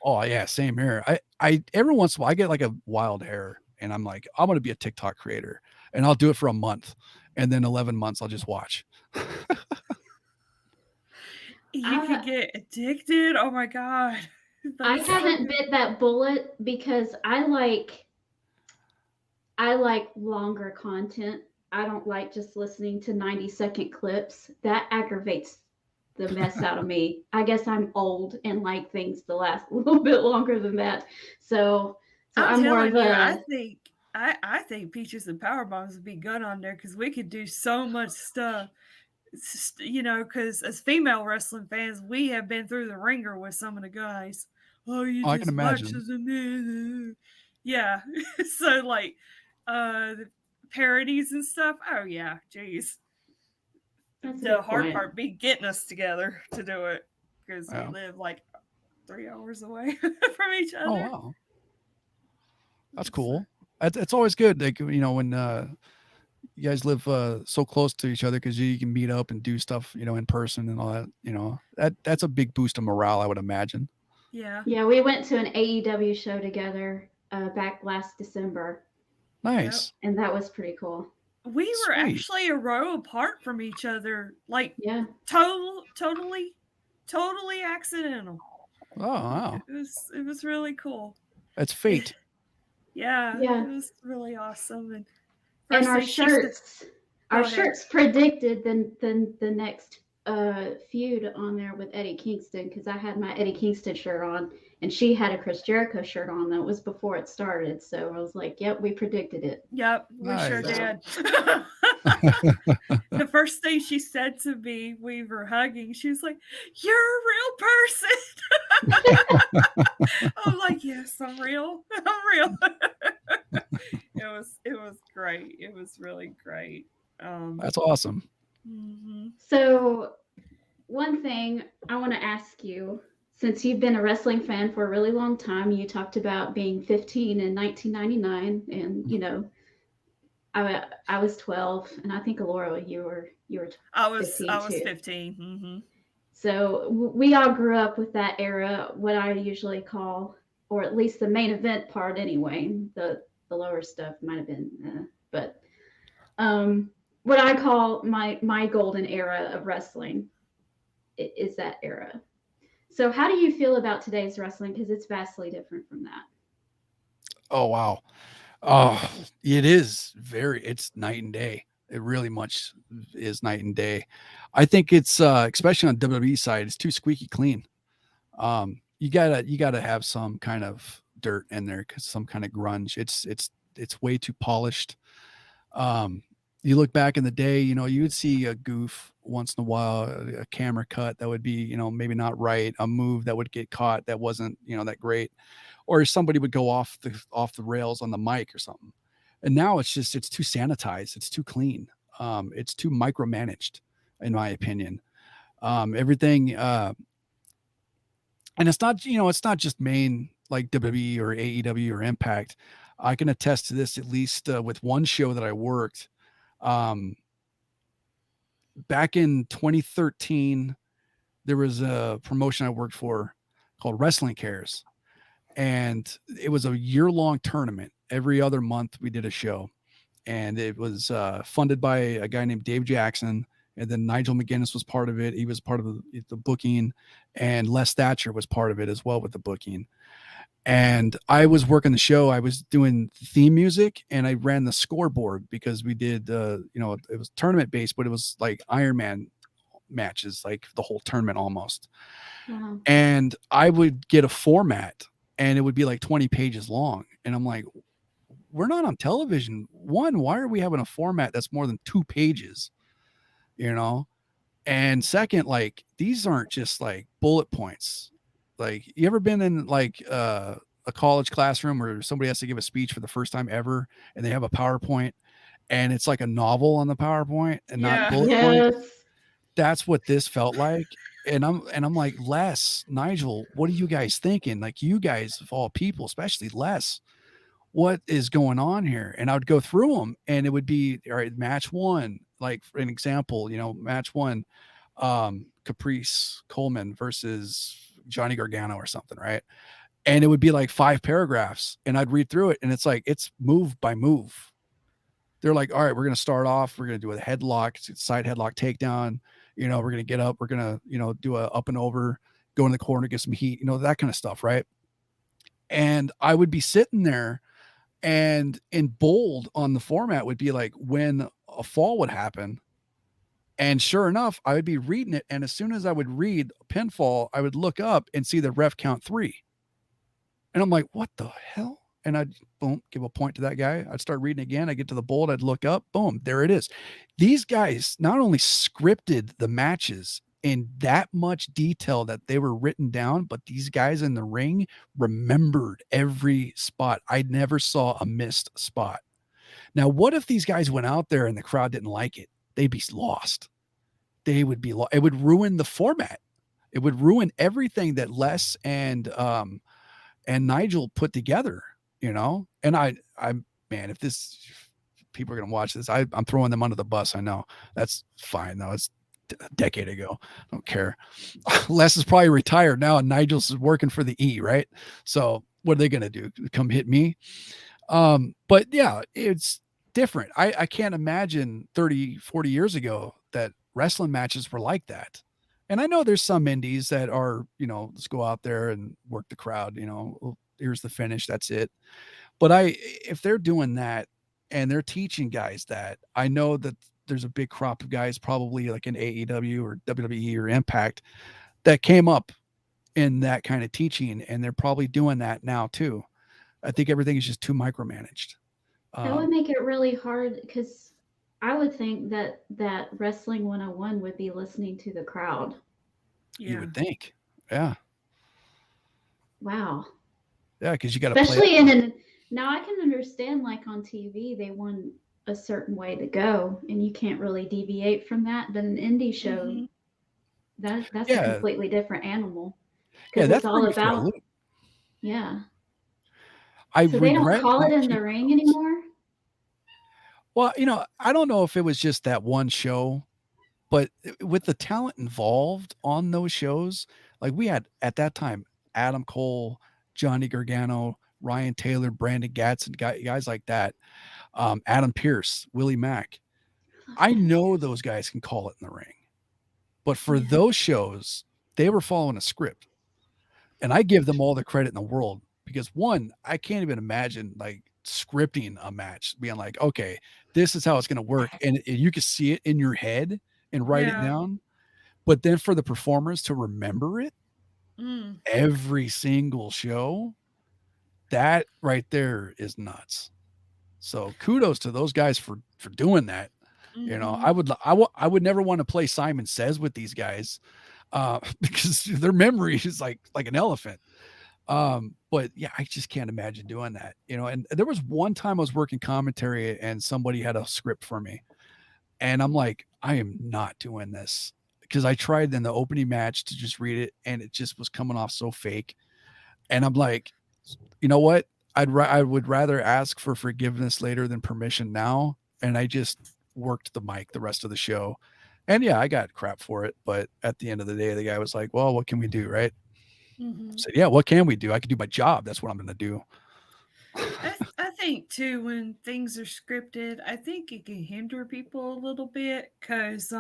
oh yeah, same here. I every once in a while I get like a wild hair and I'm like, I'm gonna be a TikTok creator and I'll do it for a month. And then 11 months I'll just watch. You could I get addicted. Oh my god. But I it's so haven't good. bit that bullet because I like longer content. I don't like just listening to 90-second clips. That aggravates the mess out of me. I guess I'm old and like things to last a little bit longer than that. So I'm I'm more of telling you, a I think Peaches and Power Bombs would be good on there because we could do so much stuff. Because as female wrestling fans, we have been through the ringer with some of the guys. Oh, you Oh, I can just watch imagine. as a man. Yeah. So like the parodies and stuff. Oh yeah, jeez. that's a The good hard point. part be getting us together to do it because we Yeah. live like 3 hours away from each Oh other. wow. That's So, cool. It's always good. Like, when you guys live so close to each other because you can meet up and do stuff, in person and all that, that's a big boost of morale, I would imagine. yeah. Yeah, we went to an AEW show together back last December, Yep. Nice. and that was pretty cool. We were Sweet. actually a row apart from each other, like Yeah. totally accidental. Oh, wow. It was really cool. That's fate. Yeah, Yeah. it was really awesome. And And first thing she said, our go ahead. shirts predicted the next feud on there with Eddie Kingston because I had my Eddie Kingston shirt on and she had a Chris Jericho shirt on that was before it started. So I was like, yep, we predicted it. Yep, we sure Nice. So did. The first thing she said to me, we were hugging. She was like, "You're a real person." I'm like, "Yes, I'm real. I'm real." It was great. It was really great. Um, That's awesome. mhm. so one thing I want to ask you, since you've been a wrestling fan for a really long time, you talked about being 15 in 1999, and I was 12, and I think Laura, you were I was 15 I was too. 15. Mm-hmm. So we all grew up with that era, what I usually call, or at least the main event part anyway. The lower stuff might have been, but what I call my golden era of wrestling is that era. So how do you feel about today's wrestling? Because it's vastly different from that. Oh, wow. Oh, it's night and day. It really much is night and day. I think it's especially on WWE side, it's too squeaky clean. You gotta have some kind of dirt in there, cause some kind of grunge. It's way too polished. Um, You look back in the day, you would see a goof once in a while, a camera cut that would be, maybe not right, a move that would get caught that wasn't, that great, or somebody would go off the rails on the mic or something. And now it's too sanitized, it's too clean, it's too micromanaged, in my opinion. Everything, and it's not just main like WWE or AEW or Impact. I can attest to this at least with one show that I worked. Um, Back in 2013, there was a promotion I worked for called Wrestling Cares, and it was a year-long tournament. Every other month, we did a show, and it was funded by a guy named Dave Jackson. And then Nigel McGuinness was part of it. He was part of the booking, and Les Thatcher was part of it as well with the booking. And I was working the show. I was doing theme music, and I ran the scoreboard because we did, it was tournament based, but it was like Iron Man matches, like the whole tournament almost. Wow. And I would get a format, and it would be like 20 pages long. And I'm like, we're not on television. One, why are we having a format that's more than 2 pages? You know? And second, like, these aren't just like bullet points. Like, you ever been in like a college classroom where somebody has to give a speech for the first time ever, and they have a PowerPoint, and it's like a novel on the PowerPoint and not Yeah. bullet points? Yes. That's what this felt like. And I'm like, Les, Nigel, what are you guys thinking? Like, you guys of all people, especially Les, what is going on here? And I would go through them, and it would be, all right, match one, like for an example, match one, Caprice Coleman versus Johnny Gargano or something, right? And it would be like 5 paragraphs, and I'd read through it, and it's like, it's move by move. They're like, all right, we're going to start off, we're going to do a headlock, side headlock takedown, we're going to get up, we're going to, do a up and over, go in the corner, get some heat, that kind of stuff, right? And I would be sitting there, and in bold on the format would be like when a fall would happen. And sure enough, I would be reading it, and as soon as I would read pinfall, I would look up and see the ref count 3. And I'm like, what the hell? And I'd boom, give a point to that guy. I'd start reading again. I get to the bold. I'd look up. Boom, there it is. These guys not only scripted the matches in that much detail that they were written down, but these guys in the ring remembered every spot. I never saw a missed spot. Now, what if these guys went out there and the crowd didn't like it? They'd be lost. They would be lost. It would ruin the format. It would ruin everything that Les and Nigel put together, And man, if this people are gonna watch this, I'm throwing them under the bus. I know that's fine though. It's a decade ago. I don't care. Les is probably retired now, and Nigel's working for the E, right? So what are they gonna do? Come hit me? But yeah, it's different. I can't imagine 30, 40 years ago that wrestling matches were like that. And I know there's some indies that are, let's go out there and work the crowd, well, here's the finish, that's it. But if they're doing that and they're teaching guys that, I know that there's a big crop of guys probably like in AEW or WWE or Impact that came up in that kind of teaching, and they're probably doing that now too. I think everything is just too micromanaged. That would make it really hard because I would think that Wrestling 101 would be listening to the crowd. You Yeah. would think. Yeah. Wow. Yeah, because you got to play. Especially now I can understand, like on TV, they want a certain way to go, and you can't really deviate from that. But an indie show, Mhm. that's a Yeah. completely different animal Yeah, because that it's threw all me for a about, loop. yeah. I So they don't regret call it not in the keeping ring those. anymore? Well, I don't know if it was just that one show, but with the talent involved on those shows, like we had at that time, Adam Cole, Johnny Gargano, Ryan Taylor, Brandon Gatson, guys like that, Adam Pierce, Willie Mack. I love I Adam know Pearce. those guys can call it in the ring, but for Yeah. those shows, they were following a script. And I give them all the credit in the world because one, I can't even imagine like scripting a match, being like, okay, this is how it's going to work. And you can see it in your head and write it Yeah. down. But then for the performers to remember it Mm. every single show, that right there is nuts. So kudos to those guys for doing that. You know, Mm-hmm. I would never want to play Simon Says with these guys, because their memory is like an elephant. But yeah, I just can't imagine doing that. You know, and there was one time I was working commentary and somebody had a script for me, and I'm like, I am not doing this because I tried in the opening match to just read it, and it just was coming off so fake. And I'm like, you know what? I would rather ask for forgiveness later than permission now. And I just worked the mic the rest of the show. And yeah, I got crap for it. But at the end of the day, the guy was like, well, what can we do? Right. I Mm-hmm. said, yeah, what can we do? I can do my job. That's what I'm going to do. I think too when things are scripted, I think it can hinder people a little bit because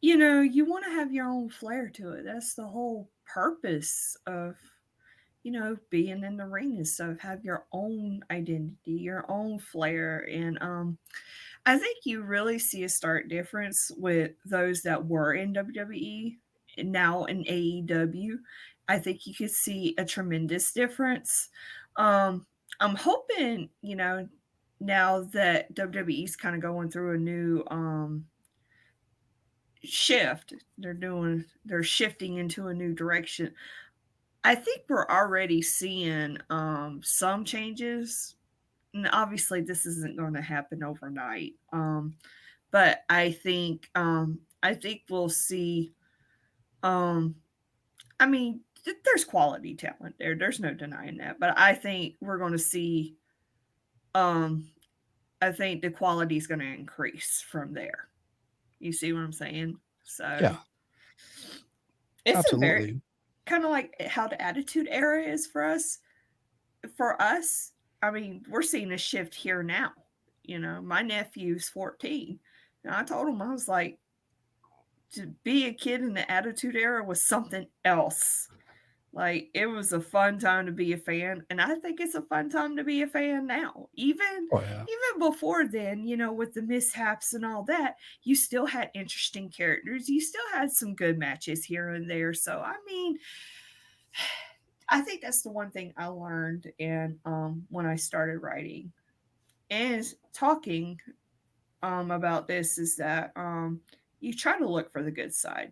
you want to have your own flair to it. That's the whole purpose of being in the ring and stuff. Have your own identity, your own flair, and I think you really see a stark difference with those that were in WWE and now in AEW. I think you could see a tremendous difference. Um, I'm hoping, now that WWE's kind of going through a new shift, they're shifting into a new direction. I think we're already seeing some changes. And obviously, this isn't going to happen overnight. But I think we'll see. Um, I mean, there's quality talent there. There's no denying that. But I think we're going to see. Um, I think the quality is going to increase from there. You see what I'm saying? So Yeah, it's a very absolutely. kind of like how the Attitude Era is for us. For us, I mean, we're seeing a shift here now. My nephew's 14. And I told him, I was like, to be a kid in the Attitude Era was something else. Like it was a fun time to be a fan, and I think it's a fun time to be a fan now. Even Oh, yeah. even before then, with the mishaps and all that, you still had interesting characters. You still had some good matches here and there. So I mean, I think that's the one thing I learned in when I started writing and talking about this is that you try to look for the good side.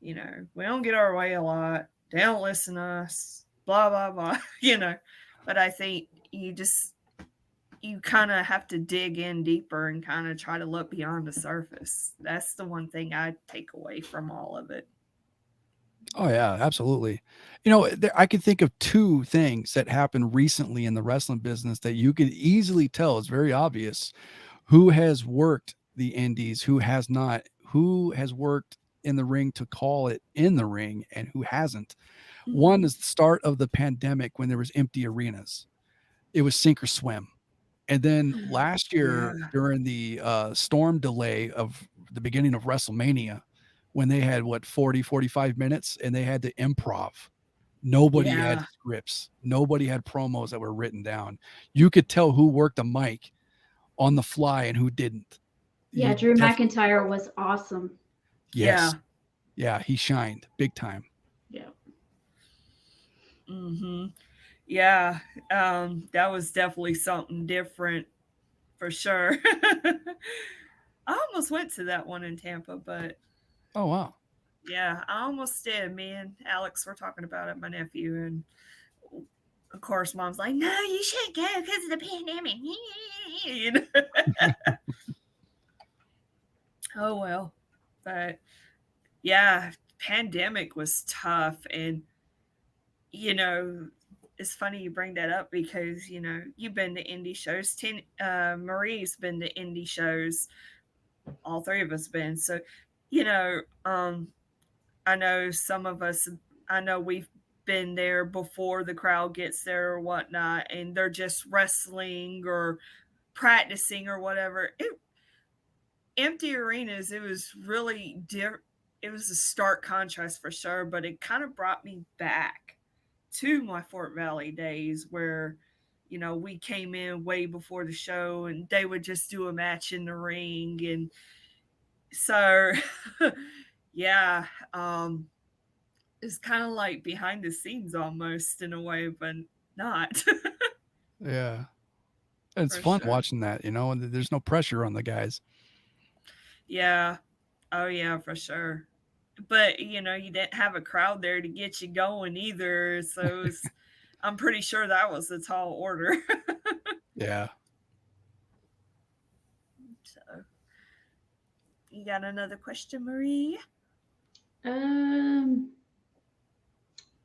We don't get our way a lot. They don't listen to us. Blah blah blah. But I think you kind of have to dig in deeper and kind of try to look beyond the surface. That's the one thing I take away from all of it. Oh yeah, absolutely. You know, I could think of two things that happened recently in the wrestling business that you could easily tell. It's very obvious who has worked the indies, who has not, who has worked in the ring to call it in the ring, and who hasn't. One Mm-hmm. is the start of the pandemic when there was empty arenas. It was sink or swim. And then last Yeah. year during the storm delay of the beginning of WrestleMania, when they had what 40, 45 minutes and they had to improv. Nobody had Yeah. scripts. Nobody had promos that were written down. You could tell who worked the mic on the fly and who didn't. Yeah, You Drew definitely McIntyre was awesome. yes. Yeah. Yeah, he shined big time. Yeah. Mm-hmm. Yeah. That was definitely something different for sure. I almost went to that one in Tampa, but Oh wow. yeah, I almost did. Me and Alex were talking about it, my nephew, and of course, mom's like, "No, you shouldn't go because of the pandemic." You know? Oh well, but yeah, pandemic was tough, and you know, it's funny you bring that up because you've been to indie shows. Marie's been to indie shows. All three of us been. So, you know, um, I know some of us. I know we've been there before the crowd gets there or whatnot, and they're just wrestling or practicing or whatever. Empty arenas. It was really different. It was a stark contrast for sure, but it kind of brought me back to my Fort Valley days where we came in way before the show and they would just do a match in the ring. And so yeah, it's kind of like behind the scenes almost in a way, but not. Yeah. It's For fun sure. watching that, and there's no pressure on the guys. Yeah. Oh yeah, for sure. But you didn't have a crowd there to get you going either, so I'm pretty sure that was a tall order. Yeah. So, you got another question, Marie? Um,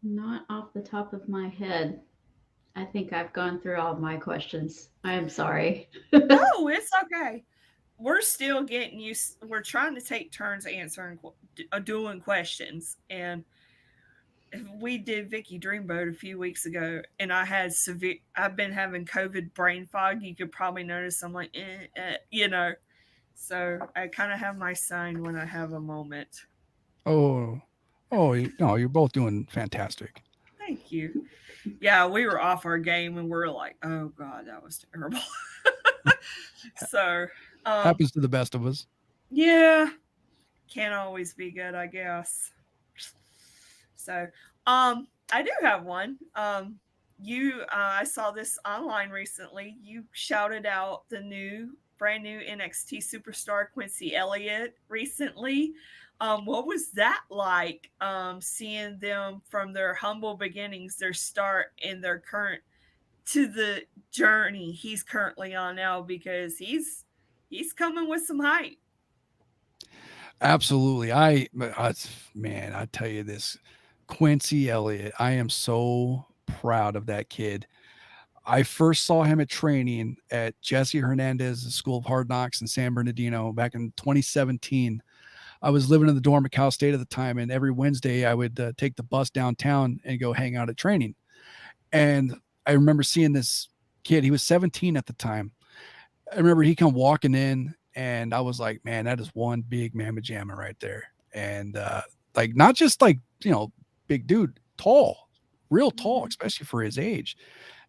not off the top of my head. I think I've gone through all of my questions. I am sorry. No, it's okay. We're still getting used. We're trying to take turns answering, doing questions, and we did Vicky Dreamboat a few weeks ago, and I had severe. I've been having COVID brain fog. You could probably notice. I'm like, So I kind of have my sign when I have a moment. Oh, no, you're both doing fantastic. Thank you. Yeah, we were off our game, and we're like, oh god, that was terrible. So, um, Happens to the best of us. yeah, can't always be good, I guess. So, I do have one. I saw this online recently. You shouted out the brand new NXT superstar Quincy Elliott recently. What was that like? Seeing them from their humble beginnings, their start, and their current to the journey he's currently on now, because he's coming with some hype. Absolutely. Man, I tell you this, Quincy Elliott, I am so proud of that kid. I first saw him at training at Jesse Hernandez's School of Hard Knocks in San Bernardino back in 2017. I was living in the dorm at Cal State at the time, and every Wednesday I would take the bus downtown and go hang out at training. And I remember seeing this kid. He was 17 at the time. I remember he come walking in, and I was like, man, that is one big mamma jamma right there. And like, not just like, big dude, tall, real tall, Mhm. especially for his age.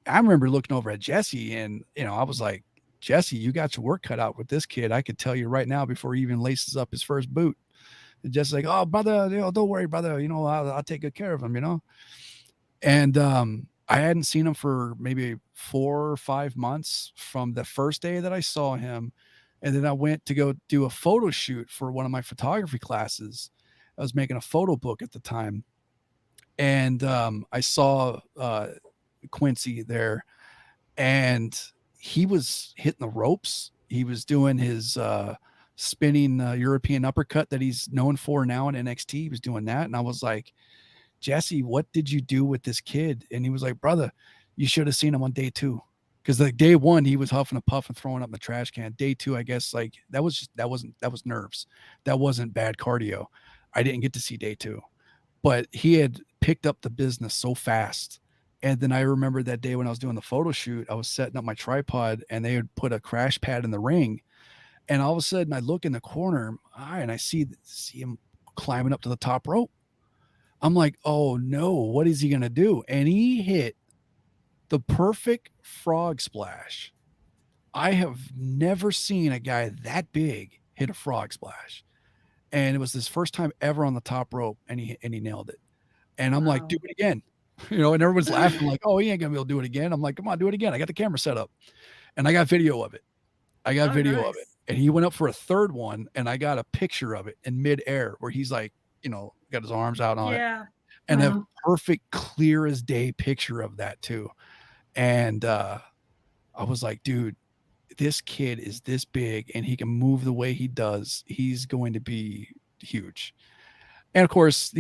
I remember looking over at Jesse, and I was like, Jesse, you got your work cut out with this kid. I could tell you right now before he even laces up his first boot. And Jesse's like, oh, brother, don't worry, brother. I'll take good care of him. And I hadn't seen him for maybe 4 or 5 months from the first day that I saw him. And then I went to go do a photo shoot for one of my photography classes. I was making a photo book at the time. And I saw Quincy there, and he was hitting the ropes. He was doing his spinning European uppercut that he's known for now in NXT. He was doing that. And I was like, Jesse, what did you do with this kid? And he was like, brother, you should have seen him on day two. Because like day one, he was huffing and puffing, throwing up in the trash can. Day two, I guess like that was nerves. That wasn't bad cardio. I didn't get to see day two, but he had picked up the business so fast. And then I remember that day when I was doing the photo shoot, I was setting up my tripod, and they had put a crash pad in the ring. And all of a sudden I look in the corner, and I see him climbing up to the top rope. I'm like, oh no, what is he going to do? And he hit the perfect frog splash. I have never seen a guy that big hit a frog splash. And it was his first time ever on the top rope, and he nailed it. And I'm like, do Wow. it again. And everyone's laughing like, oh, he ain't gonna be able to do it again. I'm like, come on, do it again. I got the camera set up, and I got video of it. I got Oh, video of it. nice. And he went up for a third one, and I got a picture of it in midair where he's like, got his arms out on it, Yeah. and a Wow. perfect, clear as day picture of that too. And I was like, dude, this kid is this big, and he can move the way he does. He's going to be huge. And of course,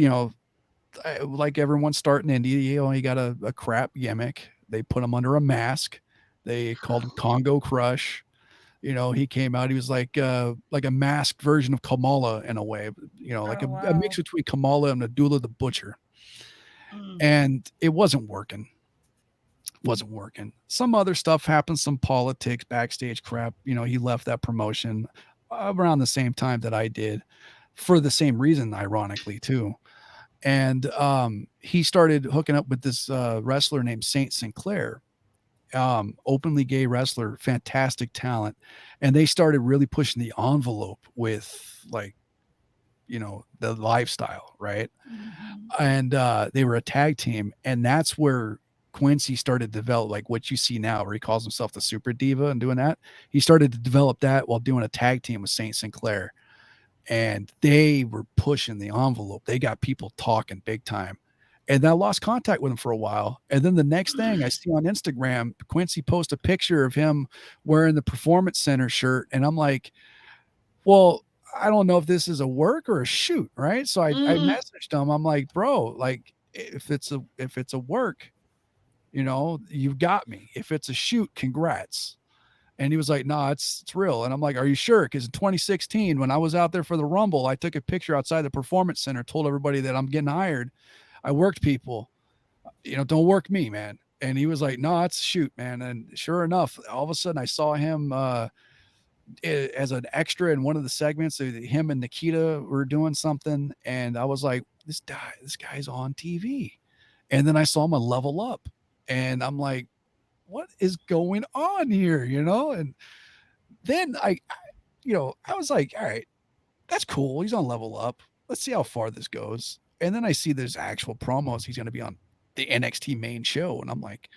like everyone starting India, he got a crap gimmick. They put him under a mask. They called him Congo Crush. He came out. He was like a masked version of Kamala in a way. Like Oh, a mix wow. between Kamala and Abdullah the Butcher. Mm. And it wasn't working. Wasn't working. Some other stuff happened. Some politics, backstage crap. He left that promotion around the same time that I did, for the same reason, ironically too. And he started hooking up with this wrestler named Saint Sinclair, openly gay wrestler, fantastic talent. And they started really pushing the envelope with, like, the lifestyle, right? Mhm. And they were a tag team, and that's where Quincy started to develop like what you see now, where he calls himself the Super Diva and doing that. He started to develop that while doing a tag team with Saint Sinclair. and they were pushing the envelope. They got people talking big time. And I lost contact with him for a while. And then the next thing I see on Instagram, Quincy post a picture of him wearing the Performance Center shirt. And I'm like, well, I don't know if this is a work or a shoot, right? So I Mm-hmm. messaged him. I'm like, bro, like if it's a work, you've got me. If it's a shoot, congrats. And he was like, "No, it's real." And I'm like, "Are you sure?" Because in 2016, when I was out there for the Rumble, I took a picture outside the Performance Center, told everybody that I'm getting hired. I worked people, don't work me, man. And he was like, "No, it's a shoot, man." And sure enough, all of a sudden, I saw him as an extra in one of the segments. Him and Nikita were doing something, and I was like, this guy's on TV." And then I saw him on Level Up, and I'm like, "What is going on here?" And then I was like, all right, that's cool. He's on Level Up. Let's see how far this goes. And then I see there's actual promos. He's going to be on the NXT main show. And I'm like,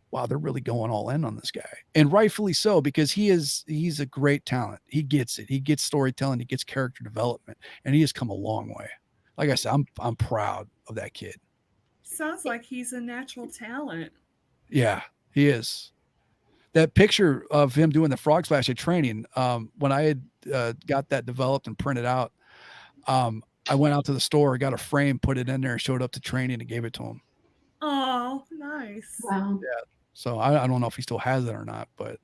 wow, they're really going all in on this guy. And rightfully so, because he's a great talent. He gets it. He gets storytelling. He gets character development. And he has come a long way. Like I said, I'm proud of that kid. Sounds like he's a natural talent. Yeah, he is. That picture of him doing the frog splash at training, when I had got that developed and printed out, I went out to the store, got a frame, put it in there, showed up to training, and gave it to him. Oh, nice. Wow. Yeah. So I don't know if he still has it or not, but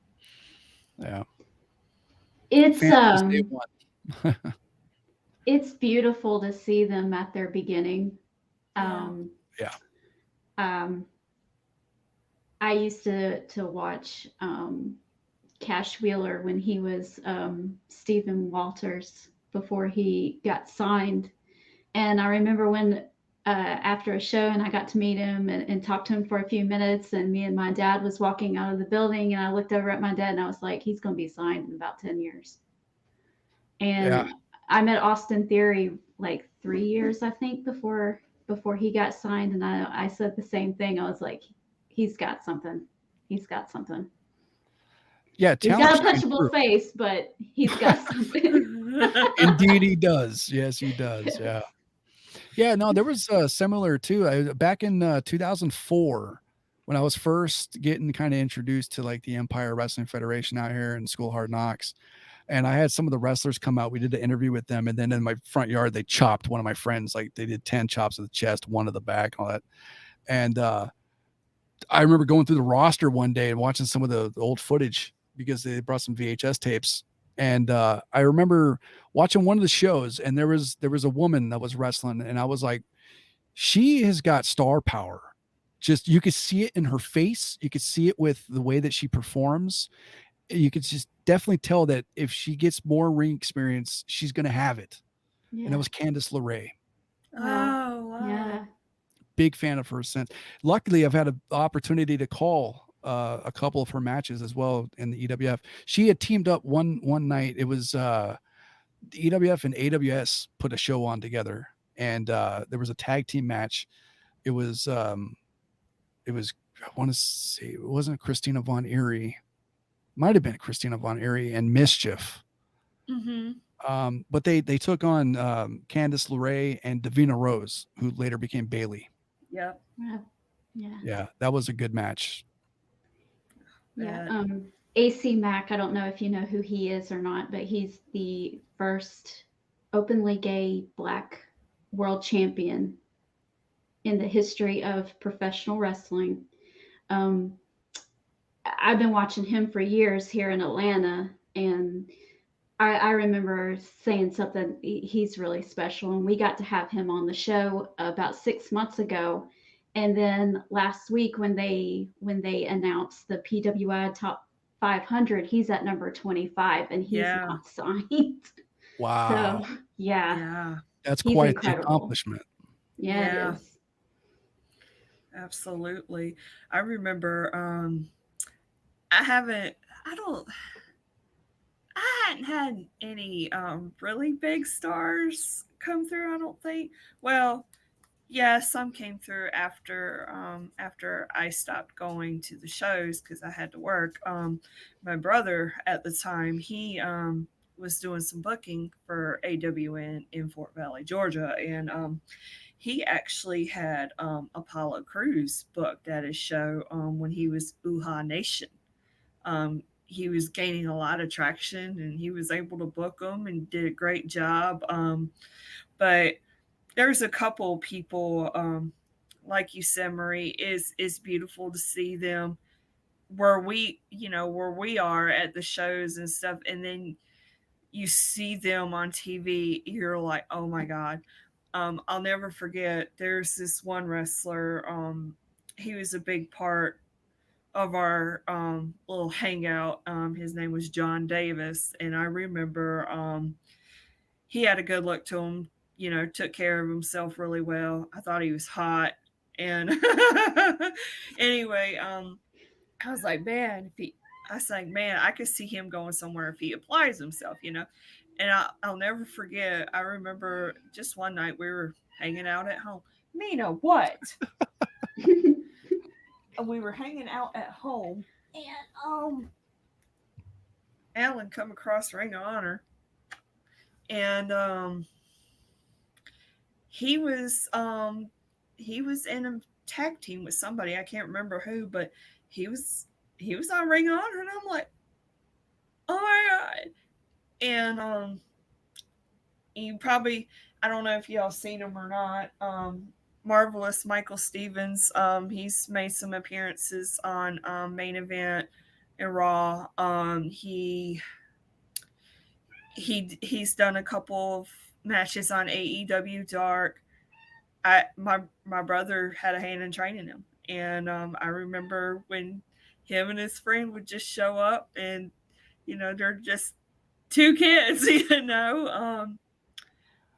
yeah, It's fan since day one. it's beautiful to see them at their beginning. Yeah. Um, Yeah. um, I used to watch Cash Wheeler when he was Stephen Walters before he got signed. And I remember when after a show and I got to meet him and talk to him for a few minutes, and me and my dad was walking out of the building, and I looked over at my dad and I was like, he's going to be signed in about 10 years. Yeah. And I met Austin Theory like 3 years, I think, before he got signed, and I said the same thing. I was like, he's got something. He's got something. Yeah. He's Talent got a shines through. punchable face, but he's got something. Indeed, he does. Yes, he does. Yeah. Yeah. No, there was similar too. Back in 2004, when I was first getting kind of introduced to like the Empire Wrestling Federation out here in School Hard Knocks. And I had some of the wrestlers come out. We did the interview with them. And then in my front yard, they chopped one of my friends. Like they did 10 chops of the chest, one of the back, all that. And I remember going through the roster one day and watching some of the old footage because they brought some VHS tapes. And I remember watching one of the shows, and there was a woman that was wrestling, and I was like, she has got star power. Just you could see it in her face. You could see it with the way that she performs. You could just definitely tell that if she gets more ring experience, she's going to have it. And that Yeah. was Candace Larae. Wow. Oh, wow. Yeah. Big fan of her since. Luckily, I've had an opportunity to call a couple of her matches as well in the EWF. She had teamed up one night. It was the EWF and AWS put a show on together, and there was a tag team match. It was I want to say it wasn't Christina Von Eerie. Might have been Christina Von Eerie and Mischief. Mm-hmm. But they took on Candace LeRae and Davina Rose, who later became Bailey. Yep. Yeah. Yeah. Yeah, that was a good match. Yeah. That. AC Mack, I don't know if you know who he is or not, but he's the first openly gay black world champion in the history of professional wrestling. Um, I've been watching him for years here in Atlanta, and I remember saying something. He's really special, and we got to have him on the show about 6 months ago. And then last week, when they announced the PWI Top 500, he's at number 25, and he's Yeah. not signed. Wow, So yeah, Yeah. that's he's quite the incredible. accomplishment. Yeah, Yeah. it is. Absolutely. I remember I haven't I don't I hadn't had any really big stars come through, I don't think. Well, yeah, some came through after I stopped going to the shows because I had to work. My brother at the time, was doing some booking for AWN in Fort Valley, Georgia, and he actually had Apollo Crews booked at his show when he was Uha Nation. He was gaining a lot of traction, and he was able to book them and did a great job. But there's a couple people, like you said, Marie, is beautiful to see them where we are at the shows and stuff, and then you see them on TV, you're like, oh my god. I'll never forget. There's this one wrestler. He was a big part of our little hangout. His name was John Davis, and I remember he had a good look to him. Took care of himself really well. I thought he was hot, and anyway, I was like, man, I could see him going somewhere if he applies himself. And I'll never forget. I remember just one night we were hanging out at home. Mina, what? We were hanging out at home, and Alan come across Ring of Honor, and he was in a tag team with somebody. I can't remember who, but he was on Ring of Honor, and I'm like, oh my god. And you probably, I don't know if y'all seen him or not. Marvelous Michael Stevens. He's made some appearances on Main Event and Raw. He's done a couple of matches on AEW Dark. My brother had a hand in training him, and I remember when him and his friend would just show up, and they're just two kids.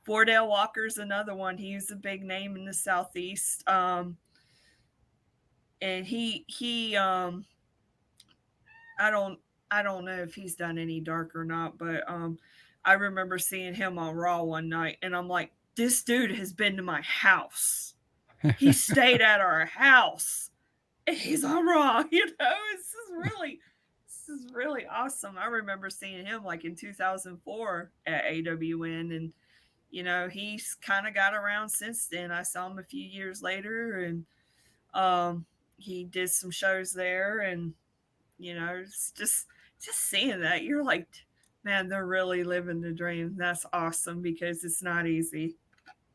Fordell Walker's another one. He's a big name in the Southeast, and he I don't know if he's done any dark or not, but I remember seeing him on Raw one night, and I'm like, this dude has been to my house. He stayed at our house, and he's on Raw. This is really awesome. I remember seeing him like in 2004 at AWN, and he's kind of got around since then. I saw him a few years later, and he did some shows there, and it's just seeing that, you're like, man, they're really living the dream. That's awesome, because it's not easy,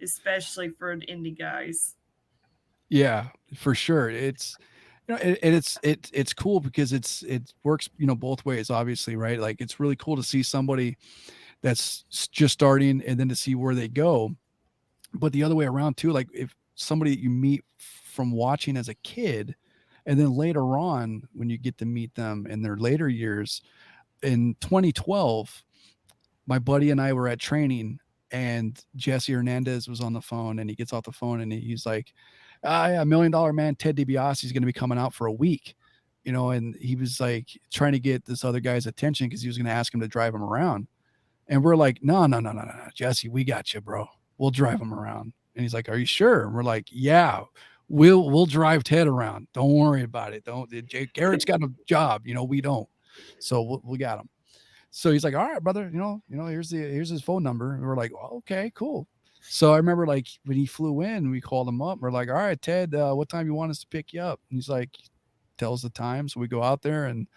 especially for indie guys. Yeah, for sure. It's and it's cool because it works both ways, obviously, right? Like it's really cool to see somebody that's just starting and then to see where they go. But the other way around too, like if somebody you meet from watching as a kid, and then later on when you get to meet them in their later years. In 2012, my buddy and I were at training, and Jesse Hernandez was on the phone, and he gets off the phone and he's like, yeah, $1 Million Man Ted DiBiase is going to be coming out for a week, and he was like trying to get this other guy's attention because he was going to ask him to drive him around. And we're like, no, Jesse, we got you, bro. We'll drive him around. And he's like, are you sure? And we're like, yeah, we'll drive Ted around. Don't worry about it. Garrett's got a job, we don't. So we got him. So he's like, all right, brother, here's his phone number. And we're like, well, okay, cool. So I remember like when he flew in, we called him up. We're like, all right, Ted, what time you want us to pick you up? And he's like, tells the time. So we go out there, and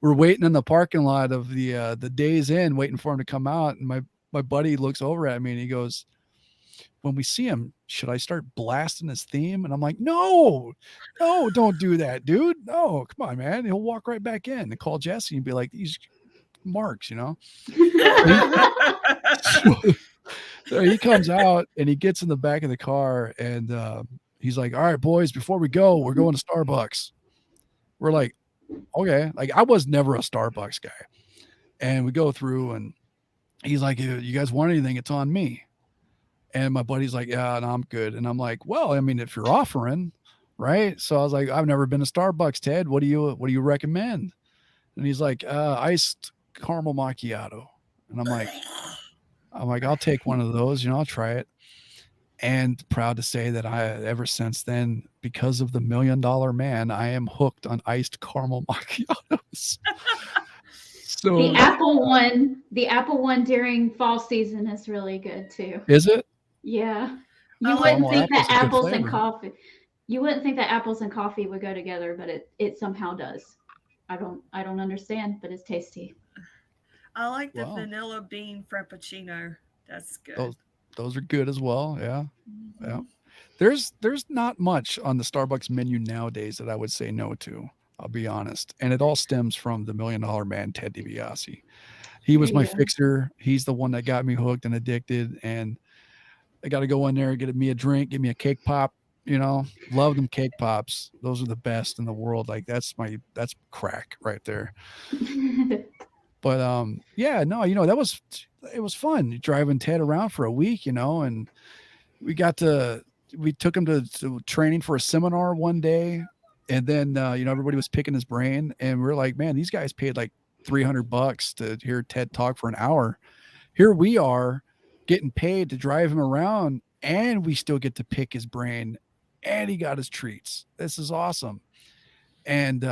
we're waiting in the parking lot of the Days Inn, waiting for him to come out. And my buddy looks over at me and he goes, when we see him, should I start blasting his theme? And I'm like, no, don't do that, dude. No, come on, man. He'll walk right back in and call Jesse and be like, these marks, So he comes out and he gets in the back of the car, and he's like, all right, boys, before we go, we're going to Starbucks. We're like, okay. Like I was never a Starbucks guy. And we go through, and he's like, you guys want anything? It's on me. And my buddy's like, yeah, no, I'm good. And I'm like, well, I mean, if you're offering, right? So I was like, I've never been to Starbucks, Ted. What do you recommend? And he's like, iced caramel macchiato. And I'm like, I'll take one of those, I'll try it. And proud to say that ever since then, because of the $1 Million Man, I am hooked on iced caramel macchiatos. The So Apple one during fall season is really good too. is it? Yeah. I You like wouldn't Caramel the think that apple's a good apples and flavor. coffee you wouldn't think that apples and coffee would go together, but it somehow does. I don't understand, but it's tasty. I like the Wow. vanilla bean frappuccino. That's good. Those those are good as well. Yeah. Yeah. Hmm. There's not much on the Starbucks menu nowadays that I would say no to. I'll be honest. And it all stems from the $1 Million Man, Ted DiBiase. He was my Yeah. fixer. He's the one that got me hooked and addicted. And I got to go in there, get me a drink, give me a cake pop. Love them cake pops. Those are the best in the world. Like that's crack right there. But yeah, no, it was fun driving Ted around for a week, and we got to we took him to training for a seminar one day, and then everybody was picking his brain, and we're like, man, these guys paid like $300 to hear Ted talk for an hour. Here we are getting paid to drive him around, and we still get to pick his brain, and he got his treats. This is awesome. And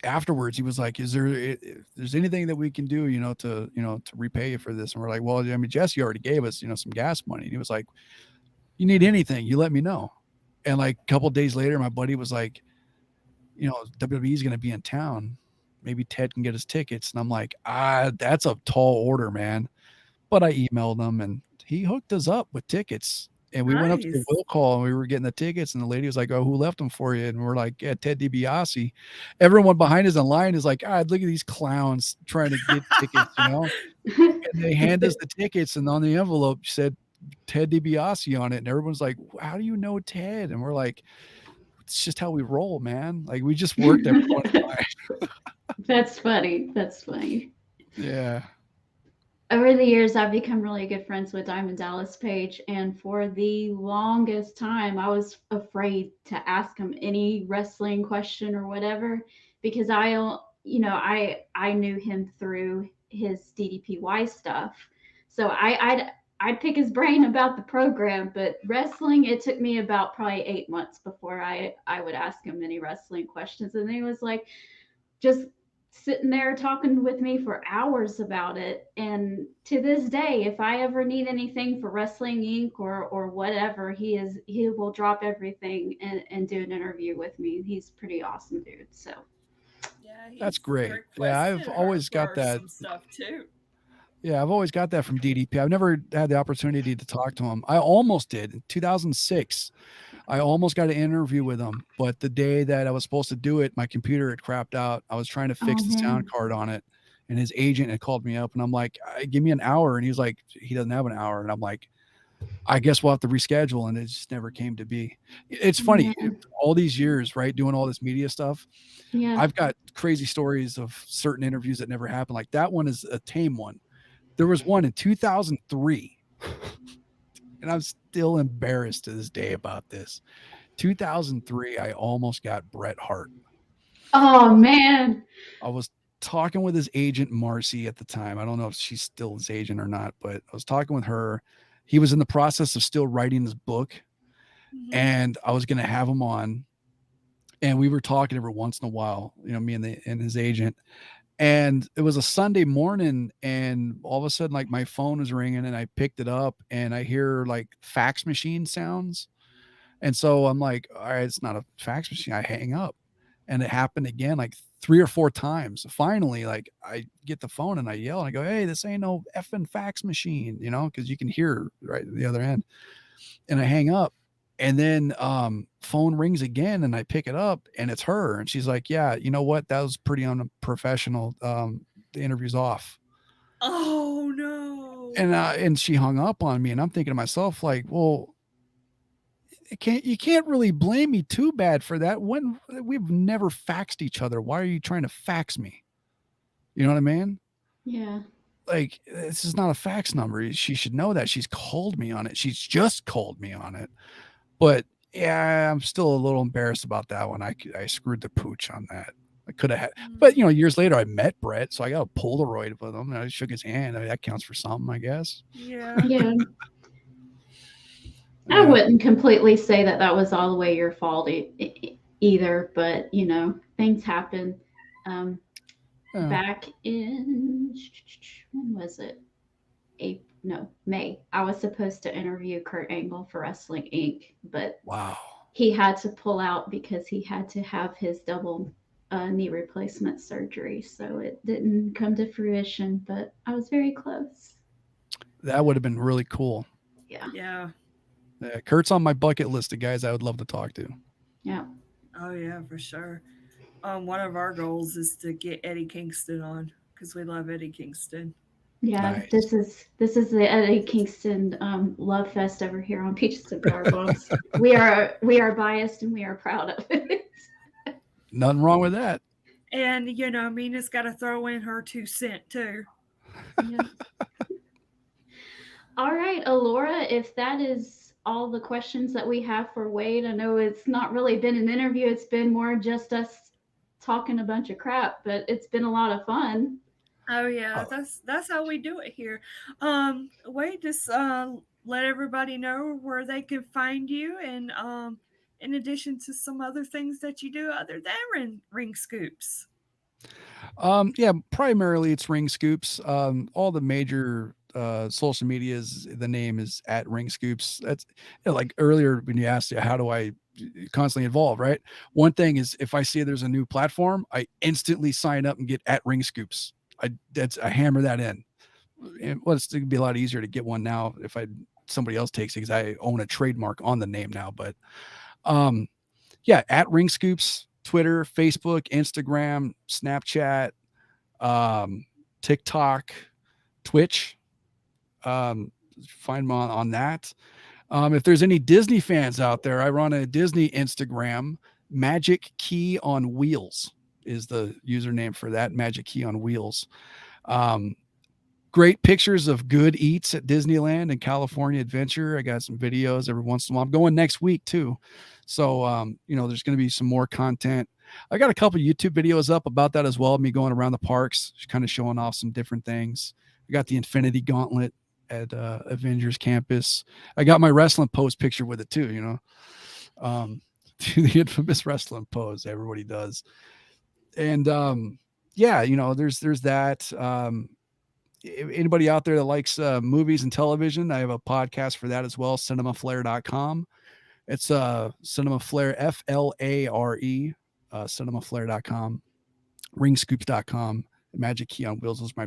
afterwards he was like, is there if there's anything that we can do, to repay you for this? And we're like, well, I mean, Jesse already gave us, some gas money. And he was like, you need anything, you let me know. And like a couple of days later, my buddy was like, WWE is going to be in town. Maybe Ted can get his tickets. And I'm like, that's a tall order, man. But I emailed him and he hooked us up with tickets. And we went up to the Nice. will call and we were getting the tickets. And the lady was like, oh, who left them for you? And we're like, yeah, Ted DiBiase. Everyone behind us in line is like, look at these clowns trying to get tickets. And they hand us the tickets. And on the envelope said Ted DiBiase on it. And everyone's like, how do you know Ted? And we're like, it's just how we roll, man. Like we just worked everyone in line. That's funny. That's funny. Yeah. Over the years, I've become really good friends with Diamond Dallas Page, and for the longest time, I was afraid to ask him any wrestling question or whatever because I knew him through his DDPY stuff, so I'd pick his brain about the program, but wrestling, it took me about probably 8 months before I would ask him any wrestling questions, and he was like just sitting there talking with me for hours about it. And to this day, if I ever need anything for Wrestling Inc. or whatever, he will drop everything and do an interview with me. He's pretty awesome dude. So Yeah, That's he's great. Yeah, I've requested her always got for that. some stuff too. Yeah, I've always got that from DDP. I've never had the opportunity to talk to him. I almost did in 2006. I almost got an interview with him, but the day that I was supposed to do it, my computer had crapped out. I was trying to oh fix the sound man. card on it, and his agent had called me up, and I'm like, "Give me an hour," and he was like, "He doesn't have an hour," and I'm like, "I guess we'll have to reschedule," and it just never came to be. It's funny, Man. all these years, right, doing all this media stuff. Yeah. I've got crazy stories of certain interviews that never happened. Like that one is a tame one. There was one in 2003, and I'm still embarrassed to this day about this. 2003, I almost got Bret Hart. Oh man. I was talking with his agent, Marcy, at the time. I don't know if she's still his agent or not, but I was talking with her. He was in the process of still writing his book, Hmm. and I was going to have him on. And we were talking every once in a while, me and his agent. And it was a Sunday morning, and all of a sudden, like my phone was ringing, and I picked it up, and I hear like fax machine sounds. And so I'm like, all right, it's not a fax machine. I hang up. And it happened again like 3 or 4 times. Finally, like I get the phone and I yell and I go, hey, this ain't no effing fax machine, because you can hear right at the other end. And I hang up. And then phone rings again and I pick it up and it's her. And she's like, yeah, you know what? That was pretty unprofessional. The interview's off. Oh no. And she hung up on me. And I'm thinking to myself, like, well, you can't really blame me too bad for that when we've never faxed each other. Why are you trying to fax me? You know what I mean? Yeah. Like this is not a fax number. She should know that. She's called me on it. She's just called me on it. But yeah, I'm still a little embarrassed about that one. I screwed the pooch on that. I could have had, but Mm. years later I met Brett, so I got a Polaroid with him and I shook his hand. I mean, that counts for something, I guess. Yeah. Yeah. I Yeah. wouldn't completely say that that was all the way your fault either, but things happen. Um, Yeah. back in, when was it? No, May. I was supposed to interview Kurt Angle for Wrestling Inc., but Wow. he had to pull out because he had to have his double knee replacement surgery. So it didn't come to fruition, but I was very close. That would have been really cool. Yeah. Yeah. Kurt's on my bucket list of guys I would love to talk to. Yeah. Oh yeah, for sure. One of our goals is to get Eddie Kingston on because we love Eddie Kingston. Yeah, Nice. this is the Eddie Kingston love fest over here on Peaches and Power Bombs. We are biased and we are proud of it. Nothing wrong with that. And Mina's got to throw in her 2 cents too. Yeah. All right, Alora, if that is all the questions that we have for Wade, I know it's not really been an interview, it's been more just us talking a bunch of crap, but it's been a lot of fun. Oh yeah, Oh, that's how we do it here. Wait, just let everybody know where they can find you, and in addition to some other things that you do other than ring scoops. yeah, primarily it's Ring Scoops. All the major social medias, the name is at Ring Scoops. That's like earlier when you asked how do I constantly evolve, right? One thing is if I see there's a new platform, I instantly sign up and get at Ring Scoops. I hammer that in. And well, it's gonna be a lot easier to get one now if somebody else takes it because I own a trademark on the name now. But um, yeah, at Ring Scoops, Twitter, Facebook, Instagram, Snapchat, um, TikTok, Twitch. Um, find me on that. If there's any Disney fans out there, I run a Disney Instagram. Magic Key on Wheels is the username for that. Magic Key on Wheels. Um, Great pictures of good eats at Disneyland and California Adventure. I got some videos every once in a while. I'm going next week too. So, there's going to be some more content. I got a couple YouTube videos up about that as well. Me going around the parks, kind of showing off some different things. I got the Infinity Gauntlet at Avengers Campus. I got my wrestling pose picture with it too, um, the infamous wrestling pose everybody does. And yeah, there's that. Anybody out there that likes movies and television, I have a podcast for that as well, cinemaflare.com. It's cinemaflare, FLARE, cinemaflare.com, ringscoops.com, Magic Key on Wheels. Those are my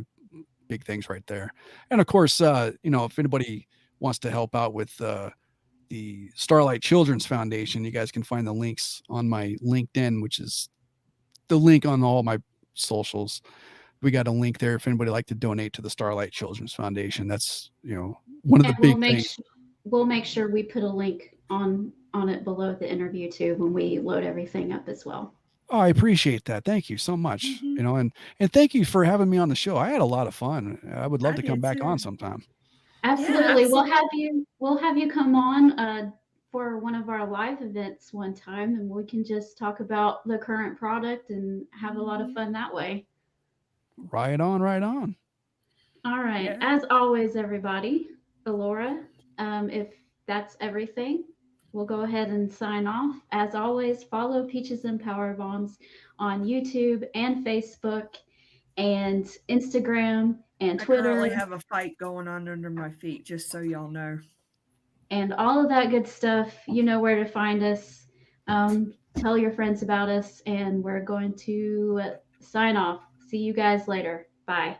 big things right there. And of course, if anybody wants to help out with the Starlight Children's Foundation, you guys can find the links on my LinkedIn, which is the link on all my socials. We got a link there if anybody like to donate to the Starlight Children's Foundation. That's one of the And we'll big make things. we'll make sure we put a link on it below the interview too when we load everything up as well. Oh, I appreciate that. Thank you so much. Mm-hmm. And thank you for having me on the show. I had a lot of fun. I would love I to come did back on too. sometime. Yeah, Absolutely. absolutely. We'll have you come on for one of our live events one time and we can just talk about the current product and have a lot of Mm-hmm. fun that way. Right on, right on. All right. Yeah. As always, everybody, Alora, if that's everything, we'll go ahead and sign off. As always, follow Peaches and Power Bombs on YouTube and Facebook and Instagram and I currently Twitter have a fight going on under my feet, just so y'all know. and all of that good stuff. You know where to find us. Tell your friends about us, and we're going to sign off. See you guys later. Bye.